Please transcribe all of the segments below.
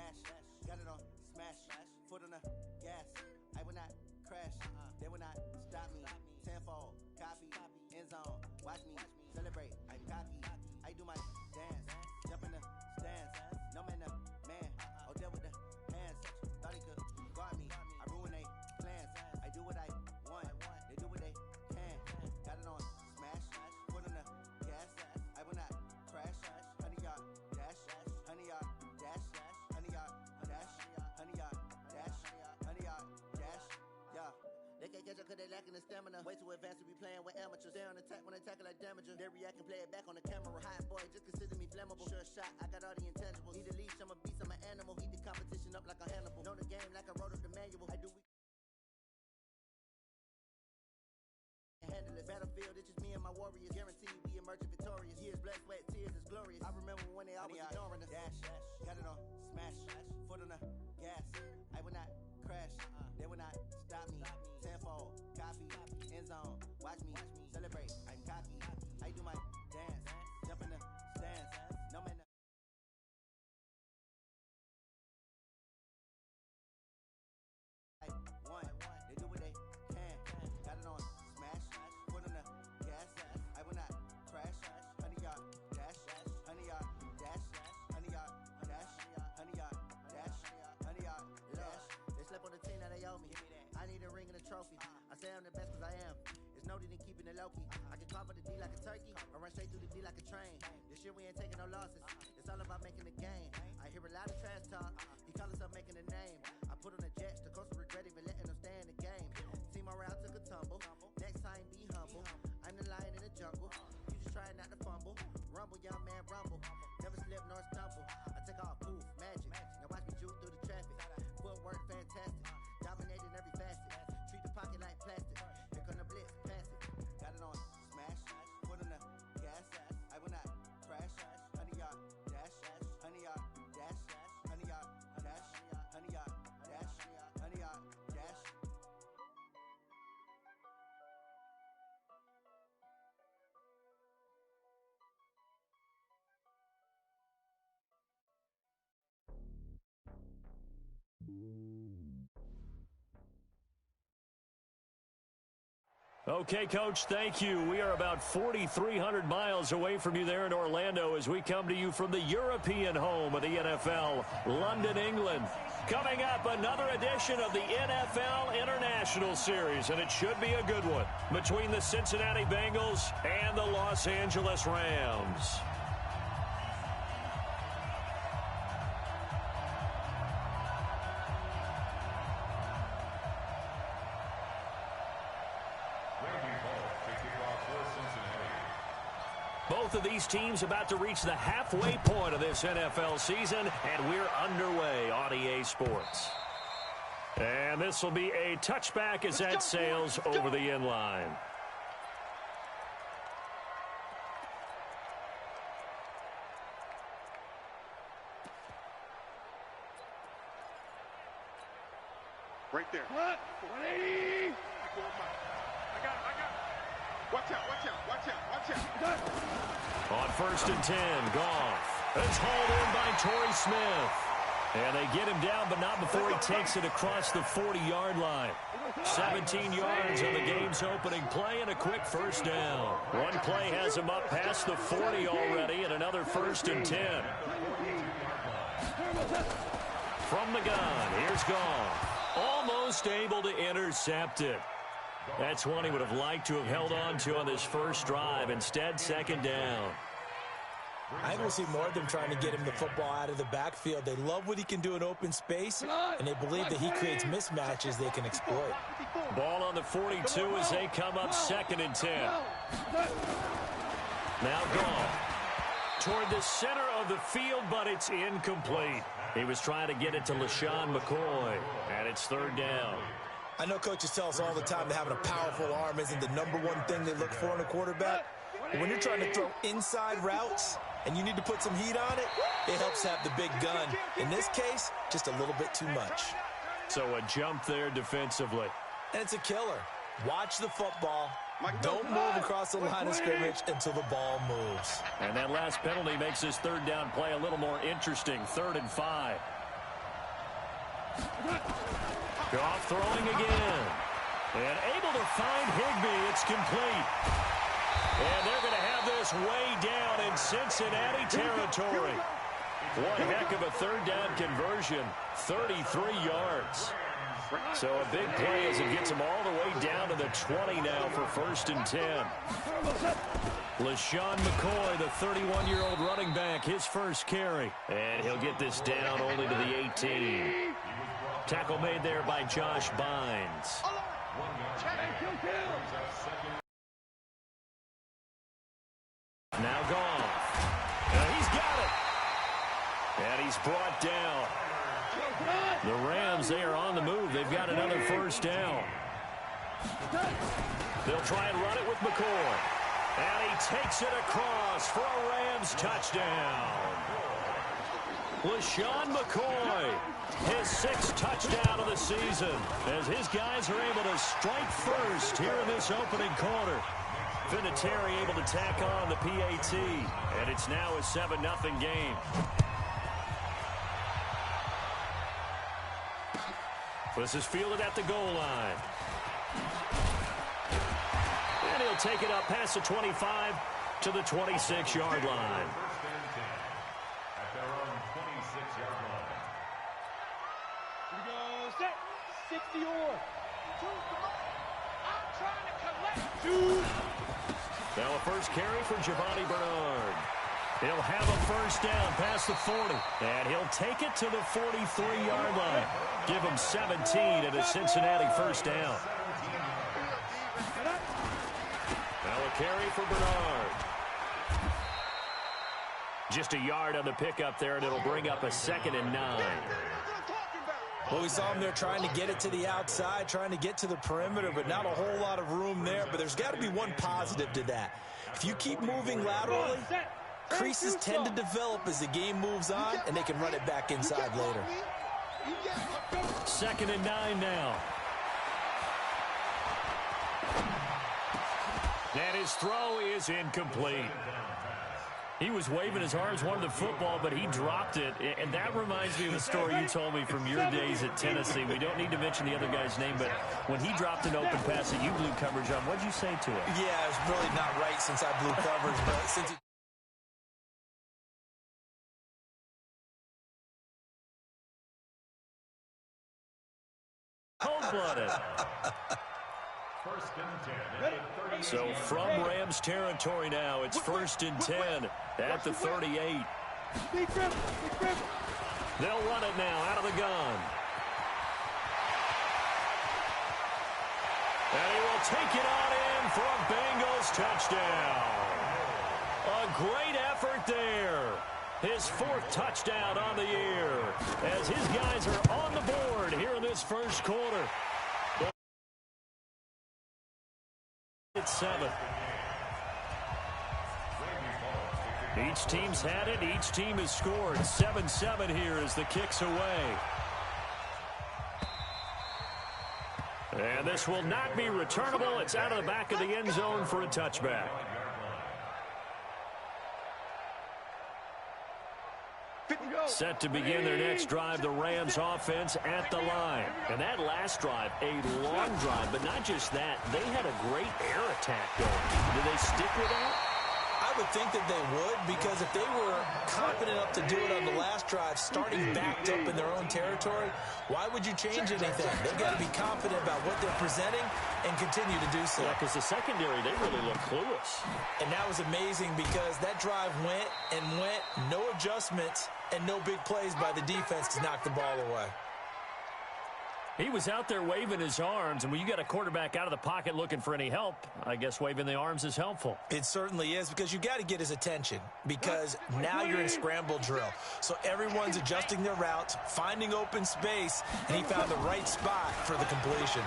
dash, got it on smash, foot on the gas. I will not crash, they will not stop me. Tenfold, copy, end zone, watch me celebrate. I'm cocky, I do my dance, jump in the stands. No man, the man, oh deal with the hands. Thought he could guard me, I ruin they plans. I do what I want, they do what they can. Got it on smash, foot on the gas. I will not crash, 100-yard dash, 100-yard dash, 100-yard dash, 100-yard dash, 100-yard dash. Yeah, they can't catch up cause they lacking the stamina. Way too advanced to be playing with amateurs. They on attack when they tackle like damager. They react and play it back on the camera. Hot boy, just consider me flammable. Sure shot, I got all the intangibles. Need a leash, I'm a beast, I'm an animal. Heat the competition up like a Hannibal. Know the game like I wrote up the manual. I do handle it. Battlefield, it's just me and my warriors. Guaranteed we emerging victorious. Years, blood, sweat, tears, is glorious. I remember when they always ignoring us. Dash, got it on smash, foot on the gas. I will not crash, they will not stop me. Tenfold, copy, end zone, watch me celebrate. I'm cocky, I do my dance, jump in the stands. No man. I want, they do what they can. Got it on smash, foot on the gas. I will not crash, 100-yard dash, 100-yard dash, 100-yard dash, 100-yard dash, 100-yard dash. They slept on the team that they owe me. I need a ring and a trophy. I say I'm the best cause I am. It's no need in keeping it low-key. I can cover the D like a turkey or run straight through the D like a train. This year we ain't taking no losses. It's all about making the game. I hear a lot of trash talk. He call us up making a name. I put on the jets. The coach will regret even letting them stay in the game. Team morale took a tumble. Next time be humble. I'm the lion in the jungle. You just trying not to fumble. Rumble, young man, rumble. Never slip nor stumble. I take off poof, magic. Now watch me juke through the traffic. Footwork fantastic. Dominating every facet. Treat the pocket like plastic. Here come the blitz, pass it. Got it on smash, foot on the gas. I will not crash, 100-yard dash, 100-yard dash, 100-yard dash, 100-yard dash, 100-yard dash. Okay, Coach, thank you. We are about 4,300 miles away from you there in Orlando as we come to you from the European home of the NFL, London, England. Coming up, another edition of the NFL International Series, and it should be a good one, between the Cincinnati Bengals and the Los Angeles Rams. Both of these teams about to reach the halfway point of this NFL season, and we're underway on EA Sports. And this will be a touchback as that sails over the end line. Right there. What? 180. I got it. Watch out. On 1st and 10, Goff. It's hauled in by Torrey Smith. And they get him down, but not before he takes it across the 40-yard line. 17 yards on the game's opening play and a quick first down. One play has him up past the 40 already, and another 1st and 10. From the gun, here's Goff. Almost able to intercept it. That's one he would have liked to have held on to on this first drive. Instead, second down. I think we'll see more of them trying to get him the football out of the backfield. They love what he can do in open space, and they believe that he creates mismatches they can exploit. Ball on the 42 as they come up 2nd and 10. Now Goff toward the center of the field, but it's incomplete. He was trying to get it to LaShawn McCoy, and it's 3rd down. I know coaches tell us all the time that having a powerful arm isn't the #1 thing they look for in a quarterback. But when you're trying to throw inside routes and you need to put some heat on it, it helps have the big gun. In this case, just a little bit too much. So a jump there defensively. And it's a killer. Watch the football. Don't move across the line of scrimmage until the ball moves. And that last penalty makes this 3rd down play a little more interesting. 3rd and 5. Goff throwing again. And able to find Higbee. It's complete. And they're going to have this way down in Cincinnati territory. One heck of a third down conversion. 33 yards. So a big play as it gets them all the way down to the 20 now for 1st and 10. LaShawn McCoy, the 31-year-old running back, his first carry. And he'll get this down only to the 18. Tackle made there by Josh Bynes. Now Goff. And he's got it. And he's brought down. The Rams, they are on the move. They've got another first down. They'll try and run it with McCoy. And he takes it across for a Rams touchdown. LaShawn McCoy, his 6th touchdown of the season, as his guys are able to strike first here in this opening quarter. Vinatieri able to tack on the PAT, and it's now a 7-0 game. This is fielded at the goal line. And he'll take it up past the 25 to the 26-yard line. At their own 26-yard line. Here we go. Set. 60 or. I'm trying to collect. 2. Now a first carry for Giovanni Bernard. He'll have a first down past the 40. And he'll take it to the 43-yard line. Give him 17 at a Cincinnati first down. Now a carry for Bernard. Just a yard on the pickup there, and it'll bring up a 2nd and 9. Well, we saw him there trying to get it to the outside, trying to get to the perimeter, but not a whole lot of room there. But there's got to be one positive to that. If you keep moving laterally, creases tend to develop as the game moves on, and they can run it back inside later. 2nd and 9 now. And his throw is incomplete. He was waving his arms, wanted the football, but he dropped it. And that reminds me of the story you told me from your days at Tennessee. We don't need to mention the other guy's name, but when he dropped an open pass that you blew coverage on, what'd you say to him? Yeah, it's really not right since I blew coverage, but since he... Cold-blooded. So from Rams territory now, it's 1st and 10 at the 38. They'll run it now out of the gun. And he will take it on in for a Bengals touchdown. A great effort there. His 4th touchdown on the year as his guys are on the board here in this first quarter. It's 7. Each team's had it. Each team has scored. 7-7 here as the kick's away. And this will not be returnable. It's out of the back of the end zone for a touchback. Set to begin their next drive, the Rams offense at the line. And that last drive, a long drive, but not just that. They had a great air attack going. Do they stick with that? I would think that they would, because if they were confident enough to do it on the last drive, starting backed up in their own territory, why would you change anything? They've got to be confident about what they're presenting and continue to do so. Yeah, because the secondary, they really look clueless. And that was amazing because that drive went and went, no adjustments, and no big plays by the defense to knock the ball away. He was out there waving his arms, and when you got a quarterback out of the pocket looking for any help, I guess waving the arms is helpful. It certainly is, because you got to get his attention, because now you're in scramble drill. So everyone's adjusting their routes, finding open space, and he found the right spot for the completion.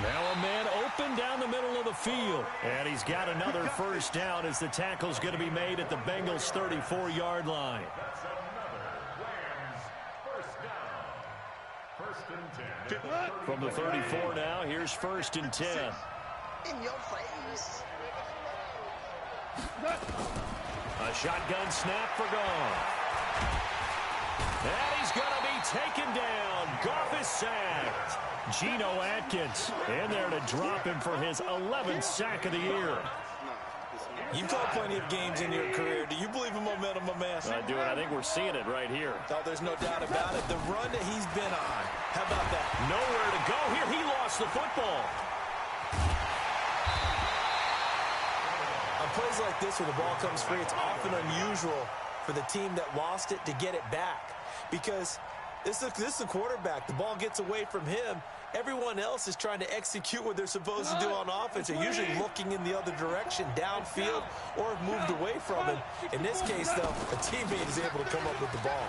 Now a man open down the middle of the field. And he's got another first down as the tackle's going to be made at the Bengals' 34-yard line. From the 34 now, here's 1st and 10. In your face. A shotgun snap for Goff. And he's going to be taken down. Goff is sacked. Geno Atkins in there to drop him for his 11th sack of the year. You've called plenty of games in your career. Do you believe in momentum, my man? I do, and I think we're seeing it right here. Oh, there's no doubt about it. The run that he's been on. How about that? Nowhere to go here. He lost the football. On plays like this where the ball comes free, it's often unusual for the team that lost it to get it back. Because this is a quarterback. The ball gets away from him. Everyone else is trying to execute what they're supposed to do on offense. They're usually looking in the other direction, downfield, or have moved away from him. In this case, though, a teammate is able to come up with the ball.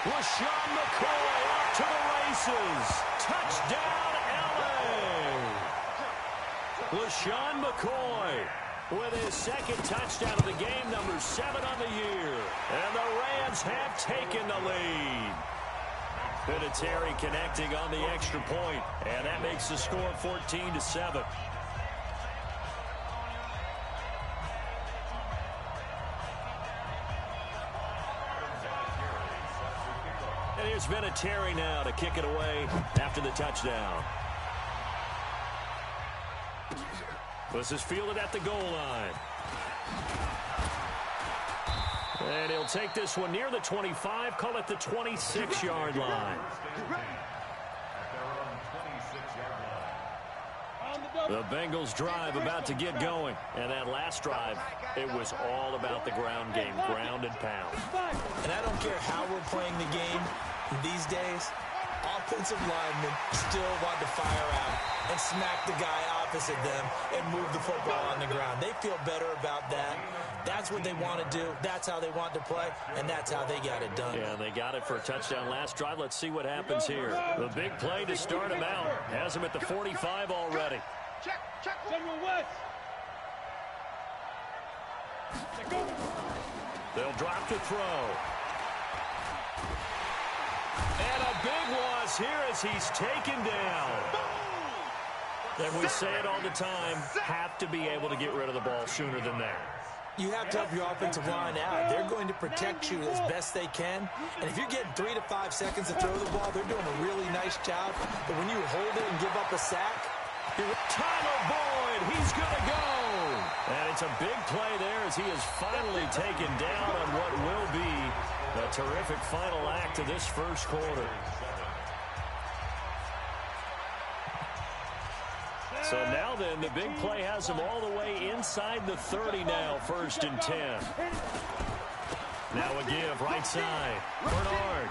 LaShawn McCoy off to the races. Touchdown, LA. LaShawn McCoy with his second touchdown of the game, number 7 on the year. And the Rams have taken the lead. Vinatieri connecting on the extra point, and that makes the score 14-7. And here's Vinatieri now to kick it away after the touchdown. This is fielded at the goal line. And he'll take this one near the 25, call it the 26-yard line. The Bengals drive about to get going. And that last drive, it was all about the ground game, ground and pound. And I don't care how we're playing the game these days, offensive linemen still want to fire out and smack the guy opposite them and move the football on the ground. They feel better about that. That's what they want to do. That's how they want to play, and that's how they got it done. Yeah, they got it for a touchdown last drive. Let's see what happens here. The big play to start him out. Has him at the 45 already. Check. Samuel West. They'll drop to throw. And a big loss here as he's taken down. And we say it all the time, have to be able to get rid of the ball sooner than that. You have to help your offensive line out. They're going to protect you as best they can. And if you're getting 3 to 5 seconds to throw the ball, they're doing a really nice job. But when you hold it and give up a sack, Tyler Boyd, he's going to go. And it's a big play there as he is finally taken down on what will be a terrific final act of this first quarter. So now then, the big play has him all the way inside the 30 now, 1st and 10. Now a give, right side. Bernard.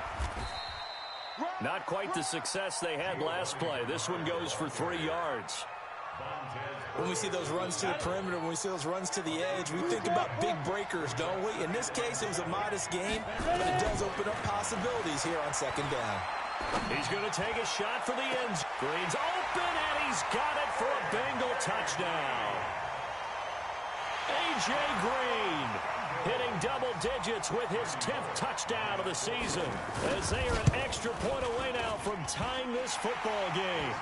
Not quite the success they had last play. This one goes for 3 yards. When we see those runs to the perimeter, when we see those runs to the edge, we think about big breakers, don't we? In this case, it was a modest gain, but it does open up possibilities here on 2nd down. He's going to take a shot for the ends. Green's open, and he's got it for a Bengal touchdown. A.J. Green hitting double digits with his 10th touchdown of the season, as they are an extra point away now from tying this football game.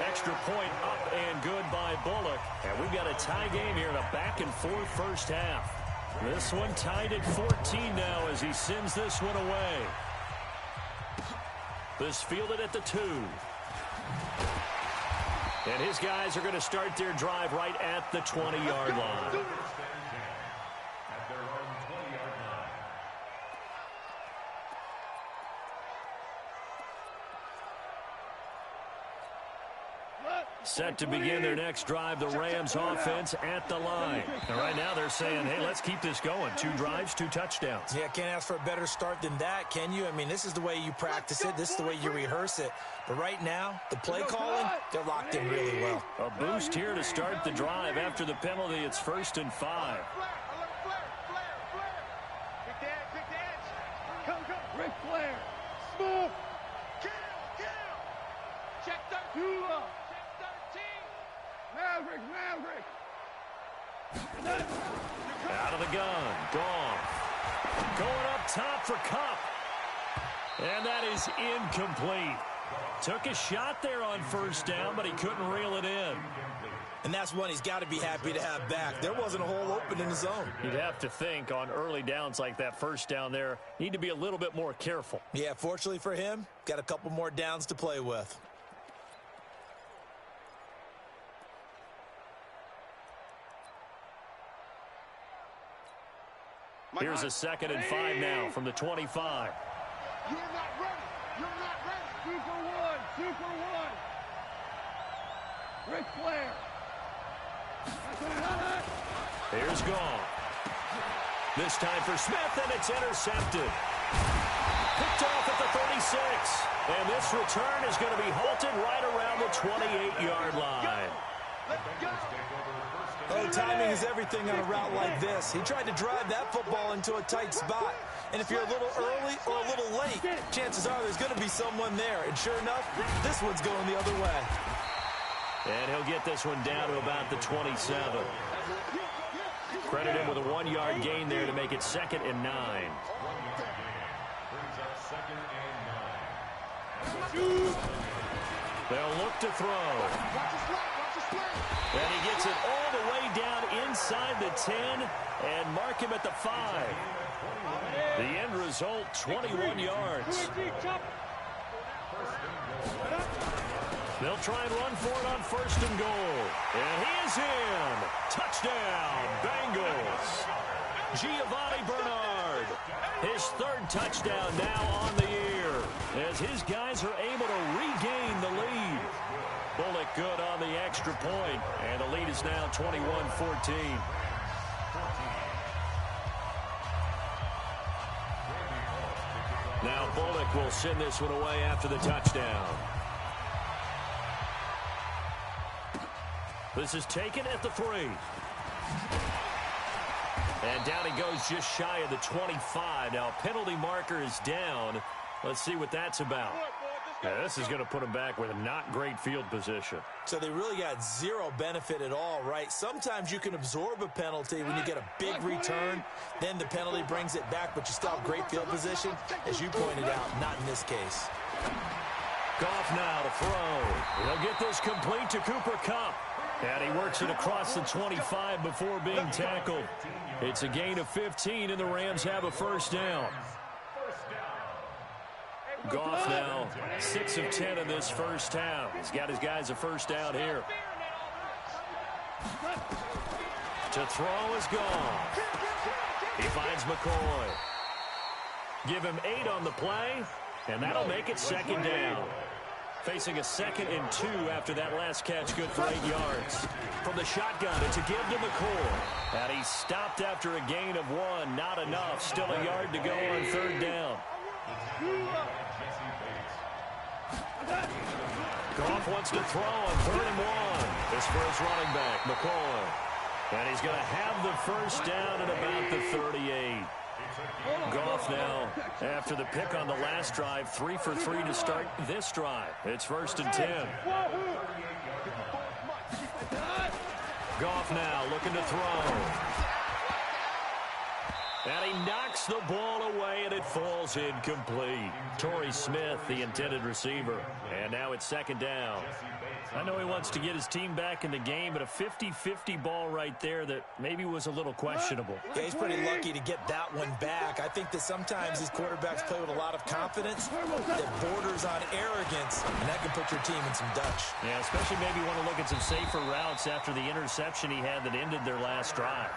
Extra point up and good by Bullock. And we've got a tie game here in a back-and-forth first half. This one tied at 14 now as he sends this one away. This fielded at the 2. And his guys are going to start their drive right at the 20-yard line. Set to begin their next drive, the Rams offense at the line. And right now they're saying, hey, let's keep this going. 2 drives, 2 touchdowns. Yeah, can't ask for a better start than that, can you? I mean, this is the way you practice it. This is the way you rehearse it. But right now, the play calling, they're locked in really well. A boost here to start the drive after the penalty. It's 1st and 5. Ric Flair. Smooth. Kill. Check 13. Maverick. Out of the gun. Gone. Going up top for Kupp. And that is incomplete. Took a shot there on 1st down, but he couldn't reel it in. And that's one he's got to be happy to have back. There wasn't a hole open in the zone. You'd have to think on early downs like that first down there, need to be a little bit more careful. Yeah, fortunately for him, got a couple more downs to play with. Here's a 2nd and 5 now from the 25. You're not ready. You're not ready. 2 for 1. 2 for 1. Ric Flair. Here's Gone. This time for Smith, and it's intercepted. Picked off at the 36. And this return is going to be halted right around the 28-yard line. Let's go. Oh, timing is everything on a route like this. He tried to drive that football into a tight spot. And if you're a little early or a little late, chances are there's going to be someone there. And sure enough, this one's going the other way. And he'll get this one down to about the 27. Credit him with a 1-yard gain there to make it 2nd and 9. They'll look to throw. And he gets it all the way down inside the 10 and mark him at the 5. The end result, 21 yards. They'll try and run for it on 1st and goal. And he is in. Touchdown, Bengals. Giovanni Bernard, his 3rd touchdown now on the year as his guys are able to regain the lead. Bullock good on the extra point, and the lead is now 21-14. Now Bullock will send this one away after the touchdown. This is taken at the 3. And down he goes just shy of the 25. Now penalty marker is down. Let's see what that's about. Yeah, this is going to put him back with a not great field position. So they really got zero benefit at all, right? Sometimes you can absorb a penalty when you get a big return. Then the penalty brings it back, but you still have great field position. As you pointed out, not in this case. Goff now to throw. He'll get this complete to Cooper Kupp. And he works it across the 25 before being tackled. It's a gain of 15, and the Rams have a 1st down. Goff now 6 of 10 in this first half. He's got his guys a 1st down here. To throw is gone. He finds McCoy. Give him 8 on the play, and that'll make it 2nd down. Facing a 2nd and 2 after that last catch, good for 8 yards. From the shotgun, it's a give to McCoy. And he stopped after a gain of 1. Not enough. Still a yard to go on 3rd down. Goff wants to throw on 3rd and 1. This for his running back, McCoy. And he's going to have the 1st down at about the 38. Goff now, after the pick on the last drive, 3 for 3 to start this drive. It's 1st and 10. Goff now looking to throw. And he knocks the ball away, and it falls incomplete. Torrey Smith, the intended receiver. And now it's 2nd down. I know he wants to get his team back in the game, but a 50-50 ball right there that maybe was a little questionable. Yeah, he's pretty lucky to get that one back. I think that sometimes these quarterbacks play with a lot of confidence that borders on arrogance, and that can put your team in some Dutch. Yeah, especially maybe want to look at some safer routes after the interception he had that ended their last drive.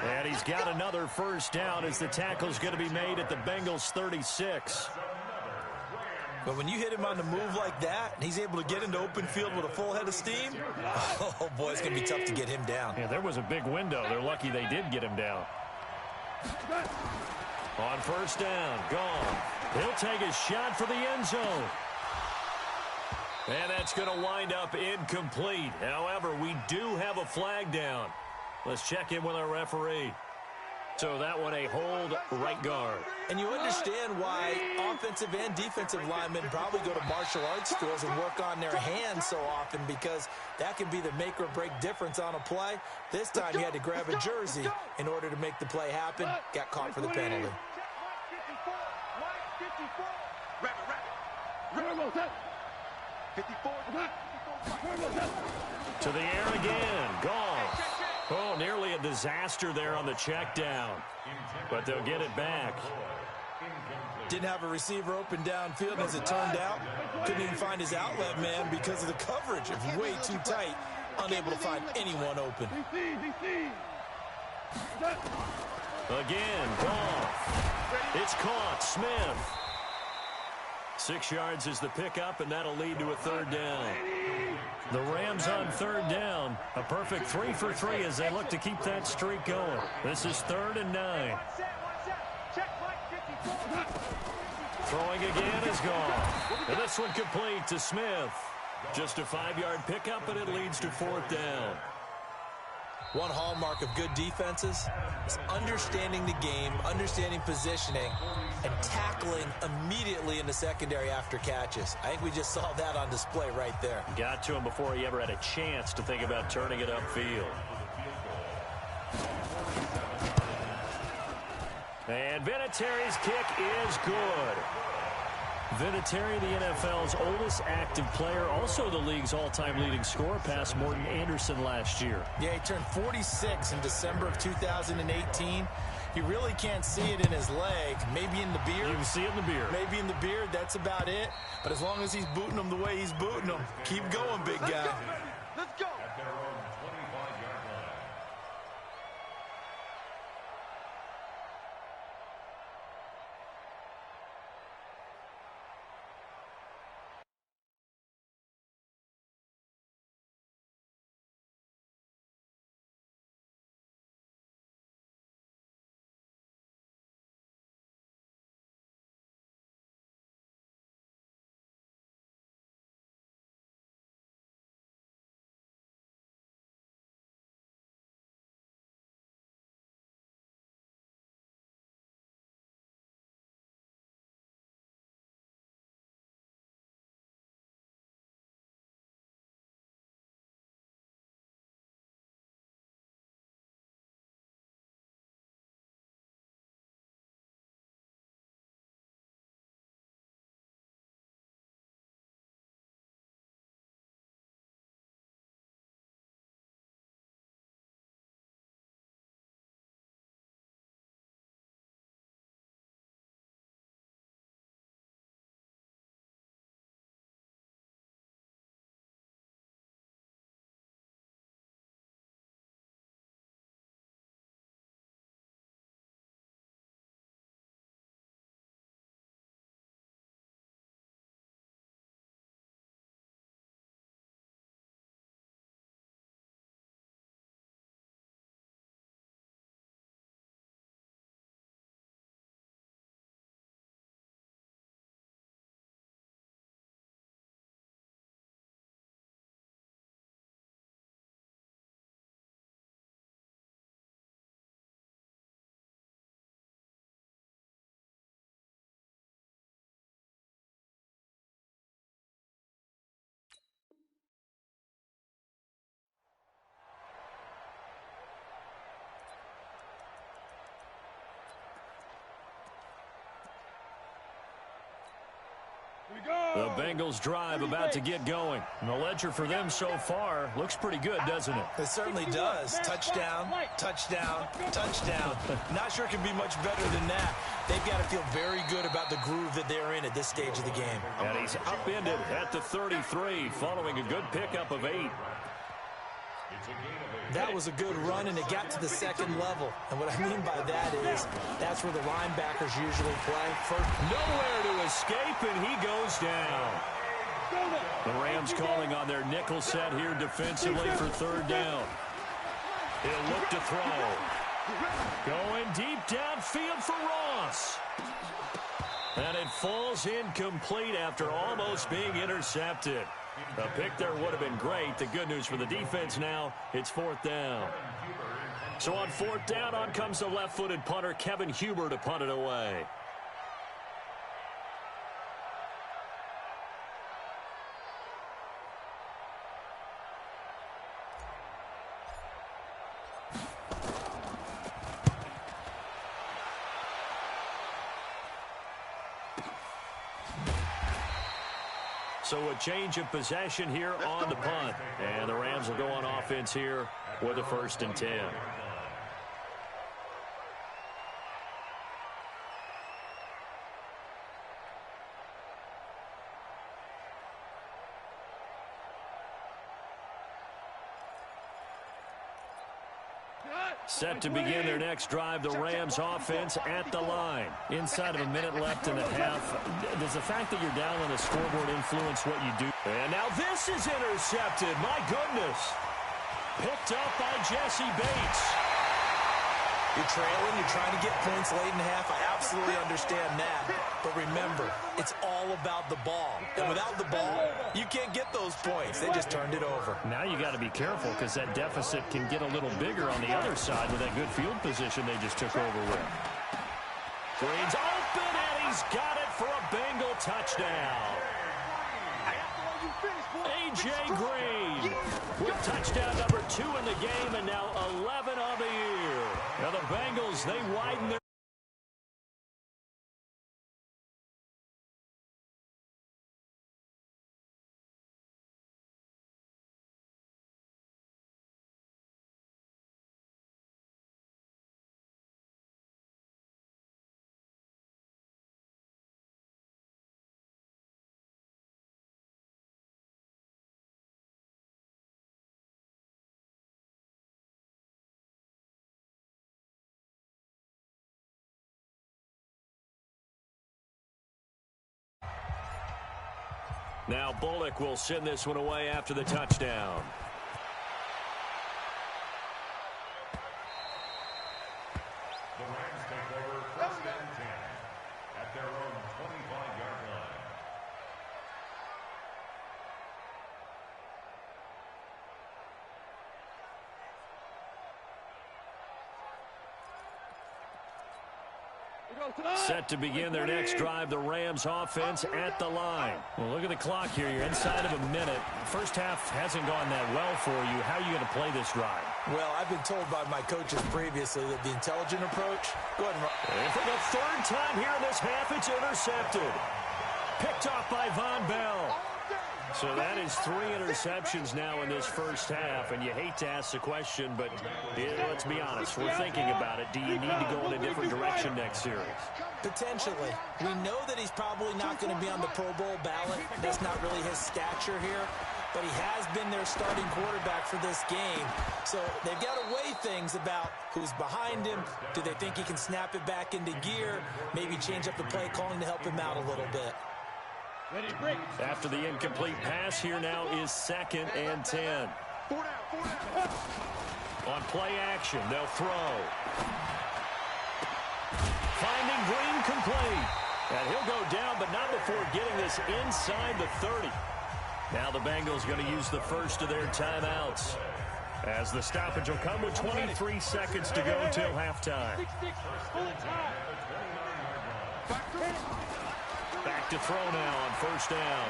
And he's got another 1st down as the tackle's going to be made at the Bengals 36. But when you hit him on the move like that, and he's able to get into open field with a full head of steam, oh, boy, it's going to be tough to get him down. Yeah, there was a big window. They're lucky they did get him down. On 1st down, gone. He'll take his shot for the end zone. And that's going to wind up incomplete. However, we do have a flag down. Let's check in with our referee. So that one a hold right guard. And you understand why offensive and defensive linemen probably go to martial arts schools and work on their hands so often, because that can be the make or break difference on a play. This time he had to grab a jersey in order to make the play happen. Got caught for the penalty. 54. To the air again. Gone. Oh, nearly a disaster there on the check down. But they'll get it back. Didn't have a receiver open downfield, and as it turned out, couldn't even find his outlet man because of the coverage. It was way too tight, unable to find anyone open. Again, gone. It's caught. Smith. 6 yards is the pickup, and that'll lead to a third down. The Rams on third down. A perfect 3 for 3 as they look to keep that streak going. This is 3rd and 9. Throwing again is gone. And this one complete to Smith. Just a 5-yard pickup, but it leads to 4th down. One hallmark of good defenses is understanding the game, understanding positioning, and tackling immediately in the secondary after catches. I think we just saw that on display right there. Got to him before he ever had a chance to think about turning it upfield. And Vinatieri's kick is good. Vinatieri, the NFL's oldest active player, also the league's all-time leading scorer, past Morton Anderson last year. Yeah, he turned 46 in December of 2018. You really can't see it in his leg. Maybe in the beard. You can see it in the beard. Maybe in the beard, that's about it. But as long as he's booting them the way he's booting them, keep going, big guy. Let's go. At their own 25-yard line. The Bengals drive about to get going. And the ledger for them so far looks pretty good, doesn't it? It certainly does. Touchdown, touchdown, touchdown. Not sure it can be much better than that. They've got to feel very good about the groove that they're in at this stage of the game. And he's upended at the 33 following a good pickup of 8. That was a good run, and it got to the second level. And what I mean by that is that's where the linebackers usually play. Nowhere to escape, and he goes down. The Rams calling on their nickel set here defensively for 3rd down. He'll look to throw. Going deep downfield for Ross. And it falls incomplete after almost being intercepted. A pick there would have been great. The good news for the defense now, it's 4th down. So on 4th down, on comes the left-footed punter, Kevin Huber, to punt it away. So a change of possession here on the punt. And the Rams will go on offense here with a 1st and 10. Set to begin their next drive, the Rams offense at the line. Inside of a minute left in the half. Does the fact that you're down on the scoreboard influence what you do? And now this is intercepted. My goodness. Picked up by Jesse Bates. You're trailing, you're trying to get points late in the half. I absolutely understand that. But remember, it's all about the ball. And without the ball, you can't get those points. They just turned it over. Now you got to be careful because that deficit can get a little bigger on the other side with that good field position they just took over with. Green's open, and he's got it for a Bengal touchdown. A.J. Green with touchdown number 2 in the game, and now 11 on the year. Now the Bengals, they widen their... Now Bullock will send this one away after the touchdown. The Rams take over 1st and 10 at their own 25-yard line. Set to begin their next drive, the Rams offense at the line. Well, look at the clock here. You're inside of a minute. First half hasn't gone that well for you. How are you going to play this drive? Well, I've been told by my coaches previously that the intelligent approach, go ahead and run. And for the 3rd time here in this half, it's intercepted. Picked off by Von Bell. So that is 3 interceptions now in this first half, and you hate to ask the question, but let's be honest, we're thinking about it. Do you need to go in a different direction next series? Potentially. We know that he's probably not going to be on the Pro Bowl ballot. That's not really his stature here, but he has been their starting quarterback for this game. So they've got to weigh things about who's behind him. Do they think he can snap it back into gear? Maybe change up the play calling to help him out a little bit. After the incomplete pass, here now is 2nd and 10. On play action, they'll throw. Finding Green complete. And he'll go down, but not before getting this inside the 30. Now the Bengals going to use the first of their timeouts, as the stoppage will come with 23 seconds to go till halftime. Back to throw now on 1st down.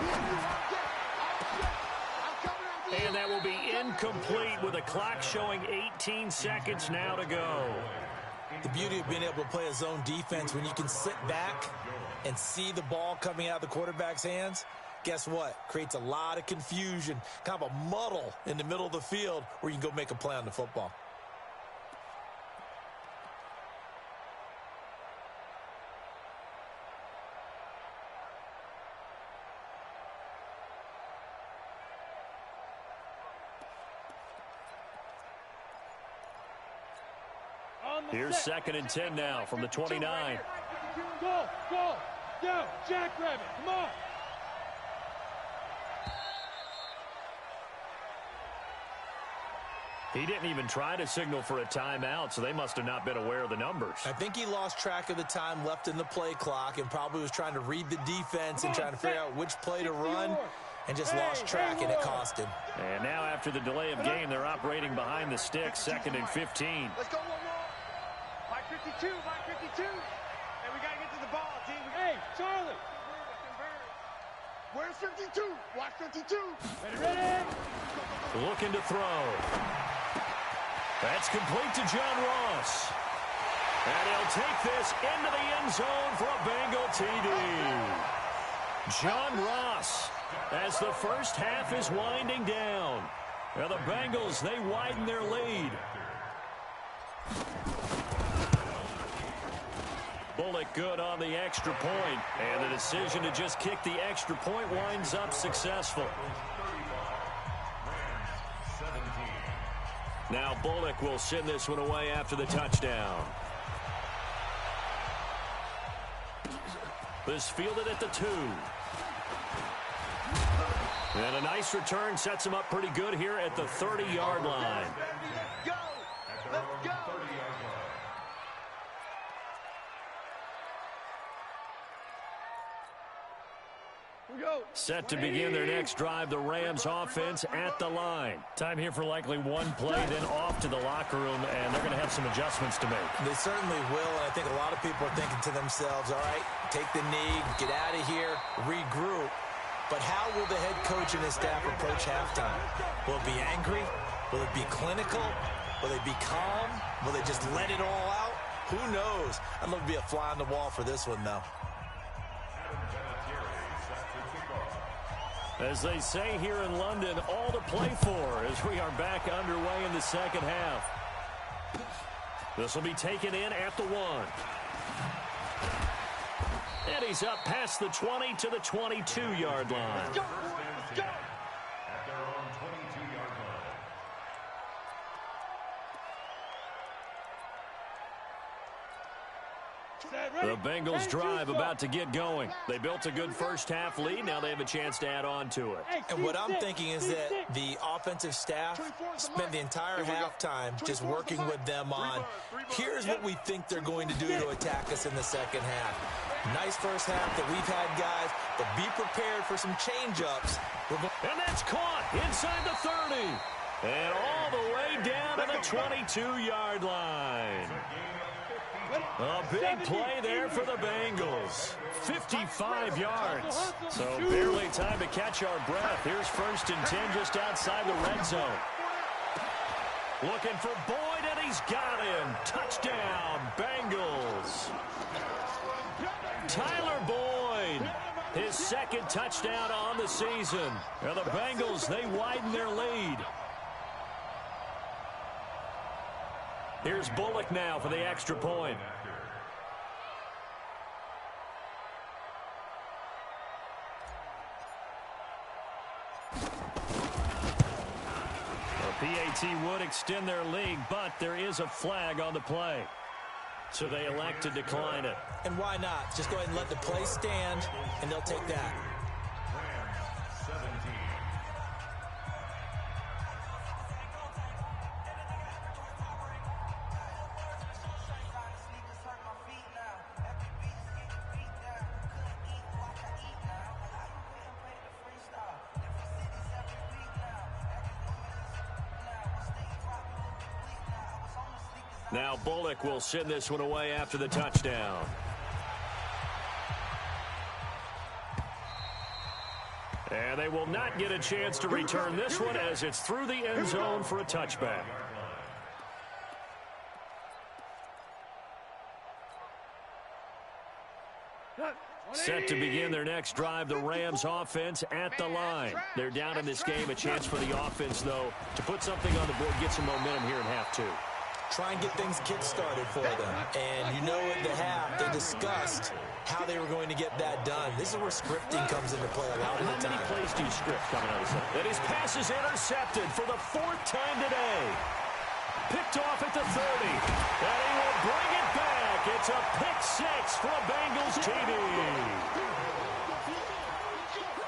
And that will be incomplete with the clock showing 18 seconds now to go. The beauty of being able to play a zone defense when you can sit back and see the ball coming out of the quarterback's hands, guess what? Creates a lot of confusion, kind of a muddle in the middle of the field where you can go make a play on the football. Here's 2nd and 10 now from the 29. Go, Jackrabbit, come on. He didn't even try to signal for a timeout, so they must have not been aware of the numbers. I think he lost track of the time left in the play clock and probably was trying to read the defense and trying to figure out which play to run, and just lost track, and it cost him. And now after the delay of game, they're operating behind the sticks, 2nd and 15. Let's go, 552. Hey, we got to get to the ball, team. Hey, Charlie. Where's 52? Watch 52. Ready. Looking to throw. That's complete to John Ross. And he'll take this into the end zone for a Bengal TD. John Ross as the first half is winding down. Now the Bengals, they widen their lead. Bullock good on the extra point, and the decision to just kick the extra point winds up successful. Now Bullock will send this one away after the touchdown. This fielded at the 2. And a nice return sets him up pretty good here at the 30-yard line. Let's go! Let's go! Set to begin their next drive, the Rams offense at the line. Time here for likely one play, then off to the locker room, and they're going to have some adjustments to make. They certainly will, and I think a lot of people are thinking to themselves, all right, take the knee, get out of here, regroup. But how will the head coach and his staff approach halftime? Will it be angry? Will it be clinical? Will they be calm? Will they just let it all out? Who knows? I'd love to be a fly on the wall for this one, though. As they say here in London, all to play for as we are back underway in the second half. This will be taken in at the 1. And he's up past the 20 to the 22-yard line. Let's go! Let's go! At their own 22-yard line. The Bengals drive about to get going. They built a good first-half lead. Now they have a chance to add on to it. And what I'm thinking is that the offensive staff spent the entire halftime just working with them on, here's what we think they're going to do to attack us in the second half. Nice first half that we've had, guys, but be prepared for some change-ups. And that's caught inside the 30. And all the way down to the 22-yard line. A big play there for the Bengals. 55 yards. So barely time to catch our breath. Here's 1st and 10 just outside the red zone. Looking for Boyd, and he's got him. Touchdown, Bengals. Tyler Boyd, his 2nd touchdown on the season. Now the Bengals, they widen their lead. Here's Bullock now for the extra point. The PAT would extend their lead, but there is a flag on the play. So they elect to decline it. And why not? Just go ahead and let the play stand, and they'll take that. Rams 17. Now Bullock will send this one away after the touchdown. And they will not get a chance to return this one as it's through the end zone for a touchback. Set to begin their next drive, the Rams offense at the line. They're down in this game. A chance for the offense, though, to put something on the board, get some momentum here in half 2. Try and get things kick-started for them. And you know at the half, they discussed how they were going to get that done. This is where scripting comes into play a lot of the time. How many plays do you script coming out of that? And his pass is intercepted for the 4th time today. Picked off at the 30. And he will bring it back. It's a pick 6 for a Bengals TD.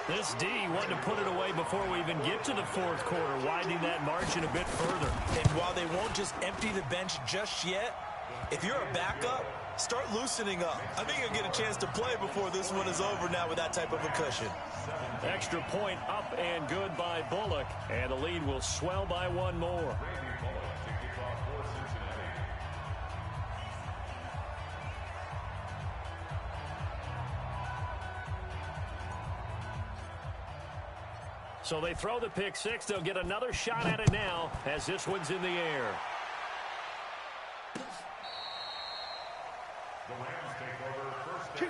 This D wanted to put it away before we even get to the 4th quarter, widening that margin a bit further. And while they won't just empty the bench just yet, if you're a backup, start loosening up. I think you'll get a chance to play before this one is over now with that type of a cushion. Extra point up and good by Bullock, and the lead will swell by one more. So they throw the pick 6. They'll get another shot at it now as this one's in the air. The Rams take over 1st and 10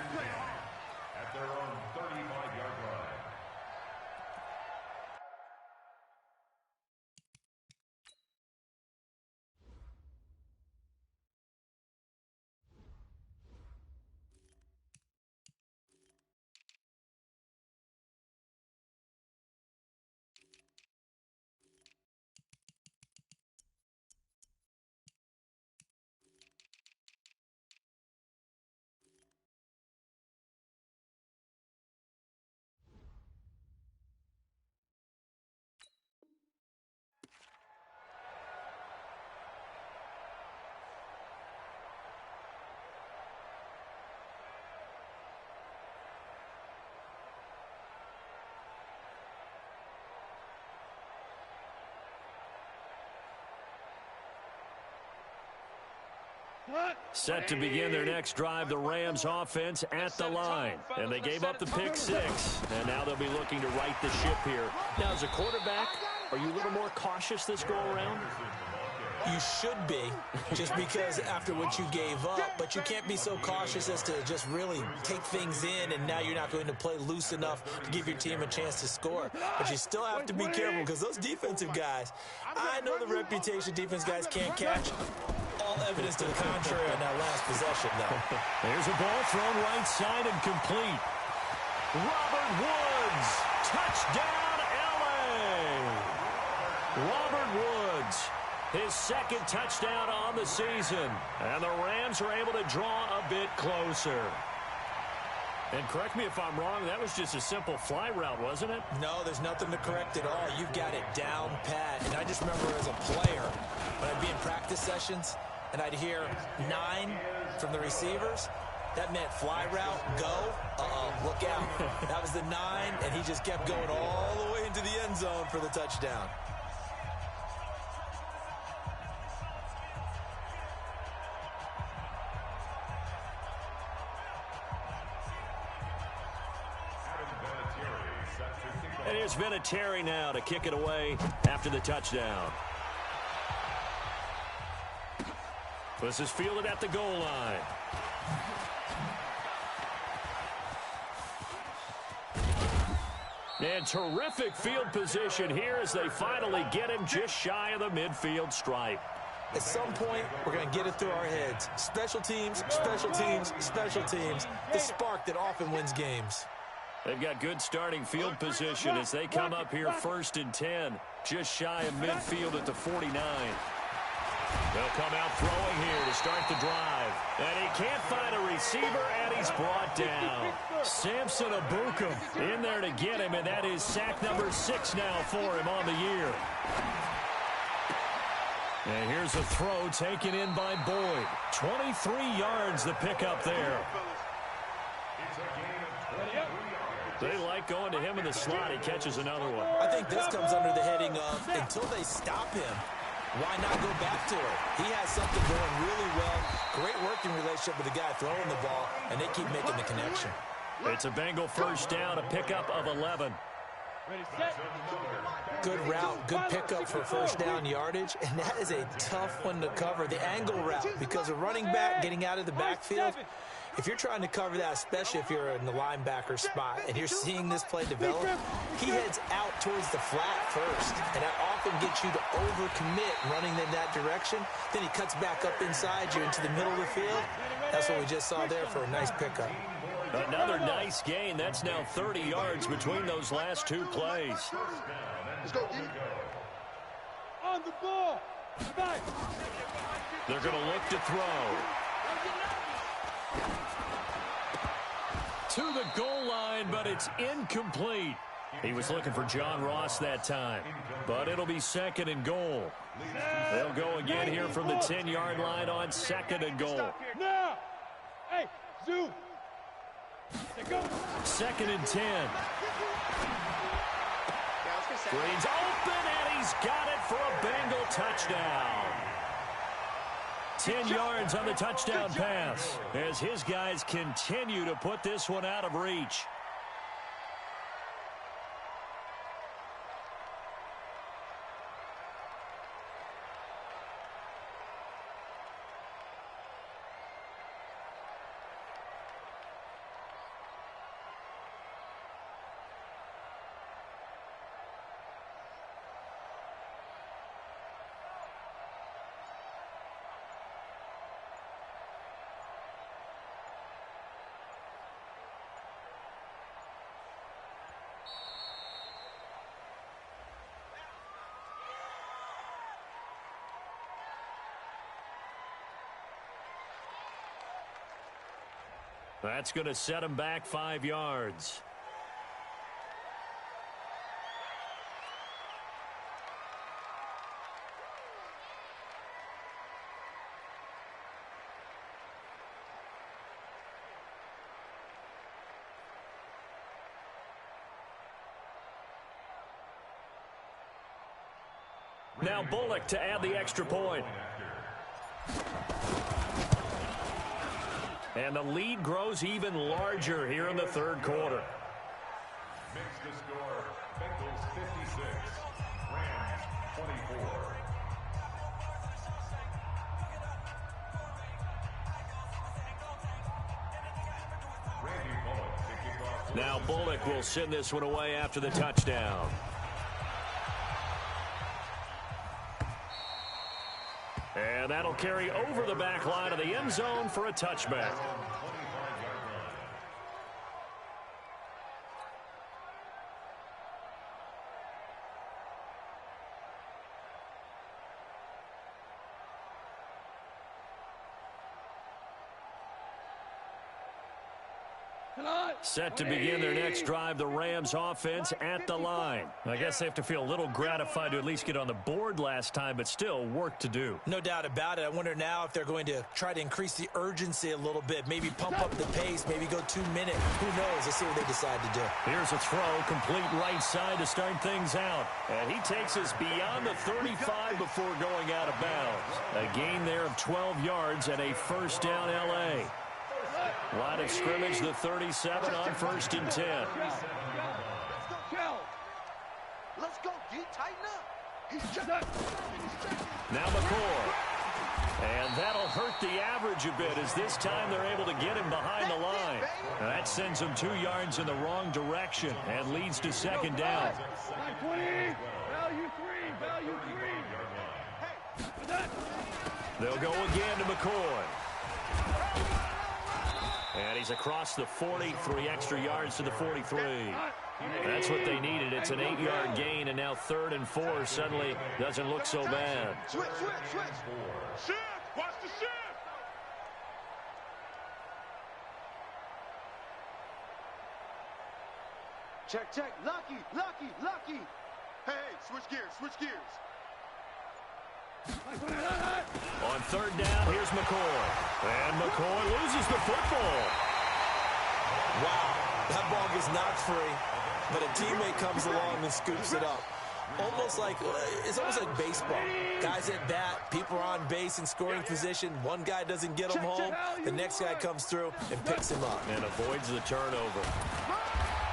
at their own 35-yard line. Set to begin their next drive, the Rams offense at the line. And they gave up the pick six, and now they'll be looking to right the ship here. Now, as a quarterback, are you a little more cautious this go-around? You should be, just because after what you gave up, but you can't be so cautious as to just really take things in, and now you're not going to play loose enough to give your team a chance to score. But you still have to be careful, because those defensive guys, I know the reputation defense guys can't catch. All evidence to the contrary on that last possession, though. There's a ball thrown right side and complete. Robert Woods, touchdown, L.A. Robert Woods, his second touchdown on the season. And the Rams are able to draw a bit closer. And correct me if I'm wrong, that was just a simple fly route, wasn't it? No, there's nothing to correct at all. You've got it down pat. And I just remember as a player, when I'd be in practice sessions, and I'd hear 9 from the receivers, that meant fly route, go, look out. That was the 9, and he just kept going all the way into the end zone for the touchdown. And here's Vinatieri now to kick it away after the touchdown. This is fielded at the goal line. And terrific field position here as they finally get him just shy of the midfield stripe. At some point, we're going to get it through our heads. Special teams, special teams, special teams. The spark that often wins games. They've got good starting field position as they come up here 1st and 10, just shy of midfield at the 49. They'll come out throwing here to start the drive. And he can't find a receiver, and he's brought down. Samson Abukum in there to get him, and that is sack number 6 now for him on the year. And here's a throw taken in by Boyd. 23 yards the pickup there. They like going to him in the slot. He catches another one. I think this comes under the heading of until they stop him, why not go back to it? He has something going really well. Great working relationship with the guy throwing the ball, and they keep making the connection. It's a Bengal first down, a pickup of 11. Good route, good pickup for first down yardage, and that is a tough one to cover, the angle route, because a running back getting out of the backfield, if you're trying to cover that, especially if you're in the linebacker spot and you're seeing this play develop, he heads out towards the flat first, and that often gets you to overcommit running in that direction. Then he cuts back up inside you into the middle of the field. That's what we just saw there for a nice pickup. Another nice gain. That's now 30 yards between those last 2 plays. Let's go, D. On the ball. Back. They're going to look to throw. To the goal line, but it's incomplete. He was looking for John Ross that time, but it'll be 2nd and goal. They'll go again here from the 10-yard line on 2nd and goal. Now. Hey, zoom. 2nd and 10. Green's open, and he's got it for a Bengal touchdown. 10 yards on the touchdown pass as his guys continue to put this one out of reach. That's going to set him back 5 yards. Now Bullock to add the extra point. And the lead grows even larger here in the third quarter. Makes the score Bengals 56, Rams 24. Now Bullock will send this one away after the touchdown. And that'll carry over the back line of the end zone for a touchback. Set to begin their next drive, the Rams offense at the line. I guess they have to feel a little gratified to at least get on the board last time, but still work to do. No doubt about it. I wonder now if they're going to try to increase the urgency a little bit, maybe pump up the pace, maybe go 2 minutes. Who knows? Let's see what they decide to do. Here's a throw, complete right side to start things out. And he takes us beyond the 35 before going out of bounds. A gain there of 12 yards and a first down L.A. Line of scrimmage, the 37 on 1st and 10. Let's go, D. Tighten up. Now McCoy. And that'll hurt the average a bit as this time they're able to get him behind the line. That sends him 2 yards in the wrong direction and leads to second down. They'll go again to McCoy. And he's across the 40, 3 extra yards to the 43. That's what they needed. It's an 8-yard gain, and now 3rd and 4 suddenly doesn't look so bad. Switch. Shift. Watch the shift. Check. Lucky. Hey, switch gears. On 3rd down, here's McCoy. And McCoy loses the football. Wow, that ball gets knocked free, but a teammate comes along and scoops it up. It's almost like baseball. Guys at bat, people are on base in scoring position. One guy doesn't get him home. The next guy comes through and picks him up. And avoids the turnover.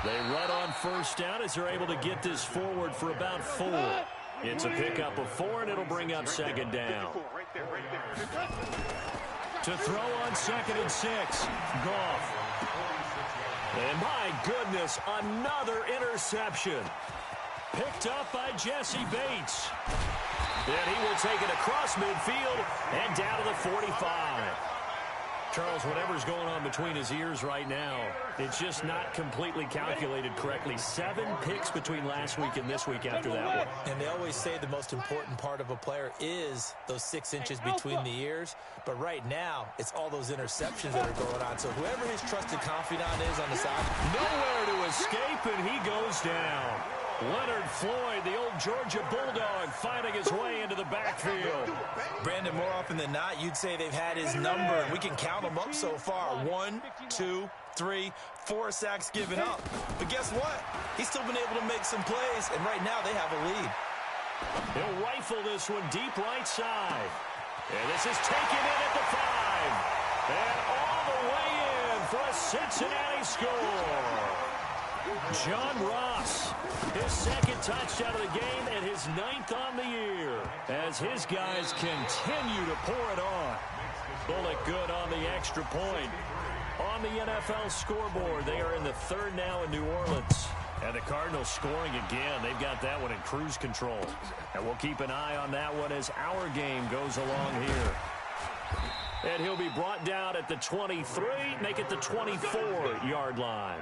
They run on 1st down as they're able to get this forward for about 4. It's a pickup of 4, and it'll bring up 2nd down. Right there. To throw on 2nd and 6. Goff. And my goodness, another interception. Picked up by Jesse Bates. And he will take it across midfield and down to the 45. Charles, whatever's going on between his ears right now, it's just not completely calculated correctly. 7 picks between last week and this week after that one. And they always say the most important part of a player is those 6 inches between the ears. But right now, it's all those interceptions that are going on. So whoever his trusted confidant is on the side, nowhere to escape, and he goes down. Leonard Floyd, the old Georgia Bulldog, finding his way into the backfield. Brandon, more often than not, you'd say they've had his number. We can count them up so far. 1, 2, 3, 4 sacks given up. But guess what? He's still been able to make some plays, and right now they have a lead. He'll rifle this one deep right side. And this is taken in at the 5. And all the way in for a Cincinnati score. John Ross, his 2nd touchdown of the game and his 9th on the year as his guys continue to pour it on. Bullock good on the extra point. On the NFL scoreboard, they are in the 3rd now in New Orleans. And the Cardinals scoring again. They've got that one in cruise control. And we'll keep an eye on that one as our game goes along here. And he'll be brought down at the 23, make it the 24-yard line.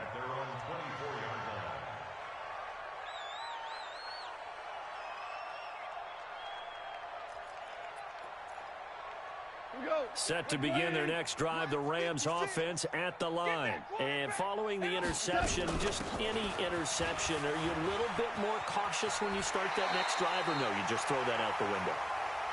Set to begin their next drive, the Rams offense at the line. And following the interception, just any interception, are you a little bit more cautious when you start that next drive, or no, you just throw that out the window?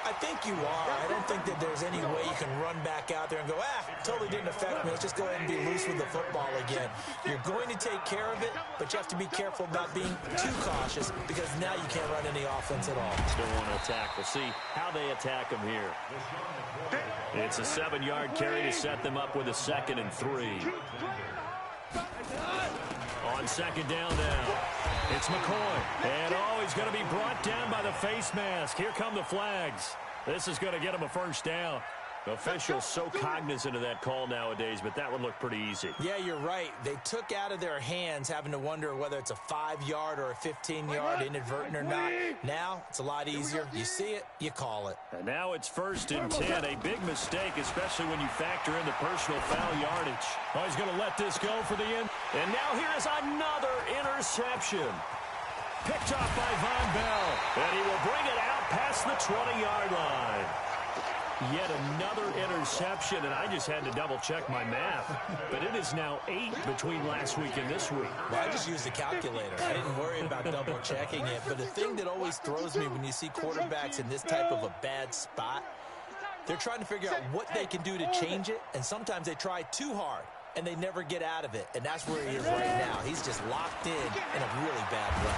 I think you are. I don't think that there's any way you can run back out there and go, totally didn't affect me. Let's just go ahead and be loose with the football again. You're going to take care of it, but you have to be careful about being too cautious because now you can't run any offense at all. Still want to attack. We'll see how they attack him here. It's a 7-yard carry to set them up with a 2nd and 3. On 2nd down now. It's McCoy. And, he's going to be brought down by the face mask. Here come the flags. This is going to get him a 1st down. Officials so cognizant of that call nowadays, but that one looked pretty easy. Yeah, you're right. They took out of their hands having to wonder whether it's a 5-yard or a 15-yard, inadvertent or not. Now, it's a lot easier. You see it, you call it. And now it's 1st and 10. A big mistake, especially when you factor in the personal foul yardage. He's going to let this go for the end. And now here is another interception. Picked off by Von Bell. And he will bring it out past the 20-yard line. Yet another interception, and I just had to double-check my math. But it is now 8 between last week and this week. Well, I just used a calculator. I didn't worry about double-checking it. But the thing that always throws me when you see quarterbacks in this type of a bad spot, they're trying to figure out what they can do to change it, and sometimes they try too hard, and they never get out of it. And that's where he is right now. He's just locked in a really bad way.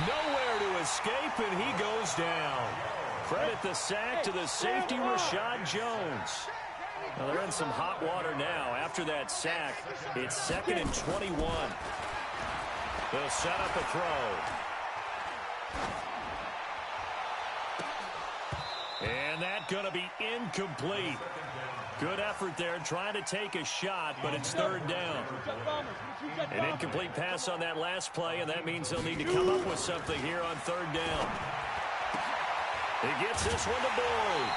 Nowhere to escape, and he goes down. Credit the sack to the safety, Rashad Jones. Well, they're in some hot water now. After that sack, it's 2nd and 21. They'll set up a throw. And that's going to be incomplete. Good effort there, trying to take a shot, but it's 3rd down. An incomplete pass on that last play, and that means they'll need to come up with something here on 3rd down. He gets this one to Boyd.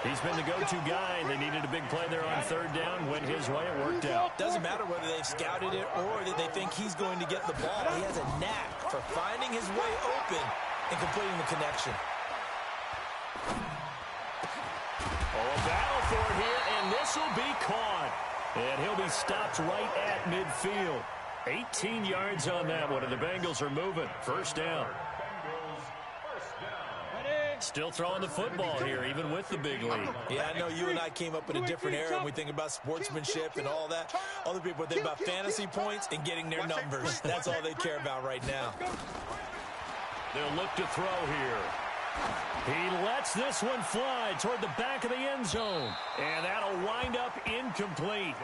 He's been the go-to guy. They needed a big play there on 3rd down. Went his way. It worked out. Doesn't matter whether they've scouted it or that they think he's going to get the ball. He has a knack for finding his way open and completing the connection. A battle for it here, and this will be caught. And he'll be stopped right at midfield. 18 yards on that one, and the Bengals are moving. 1st down. Still throwing the football here, even with the big lead. Yeah, I know you and I came up in a different era, and we think about sportsmanship and all that. Other people think about fantasy points and getting their numbers. That's all they care about right now. They'll look to throw here. He lets this one fly toward the back of the end zone. And that'll wind up incomplete.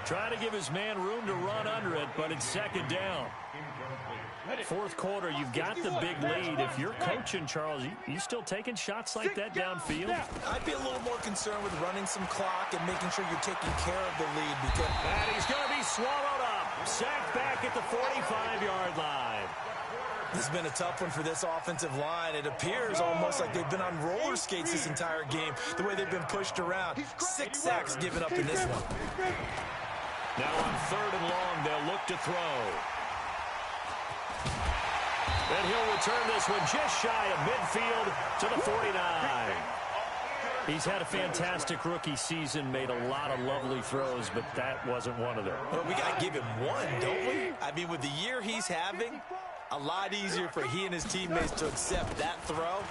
Trying to give his man room to run under it, but it's 2nd down. 4th quarter, you've got the big lead. If you're coaching, Charles, you still taking shots like that downfield? I'd be a little more concerned with running some clock and making sure you're taking care of the lead. Because and he's going to be swallowed up. Sacked back at the 45-yard line. This has been a tough one for this offensive line. It appears almost like they've been on roller skates this entire game, the way they've been pushed around. 6 sacks given up in this one. Now on 3rd and long, they'll look to throw. And he'll return this one just shy of midfield to the 49. He's had a fantastic rookie season, made a lot of lovely throws, but that wasn't one of them. Well, we got to give him one, don't we? I mean, with the year he's having, a lot easier for he and his teammates to accept that throw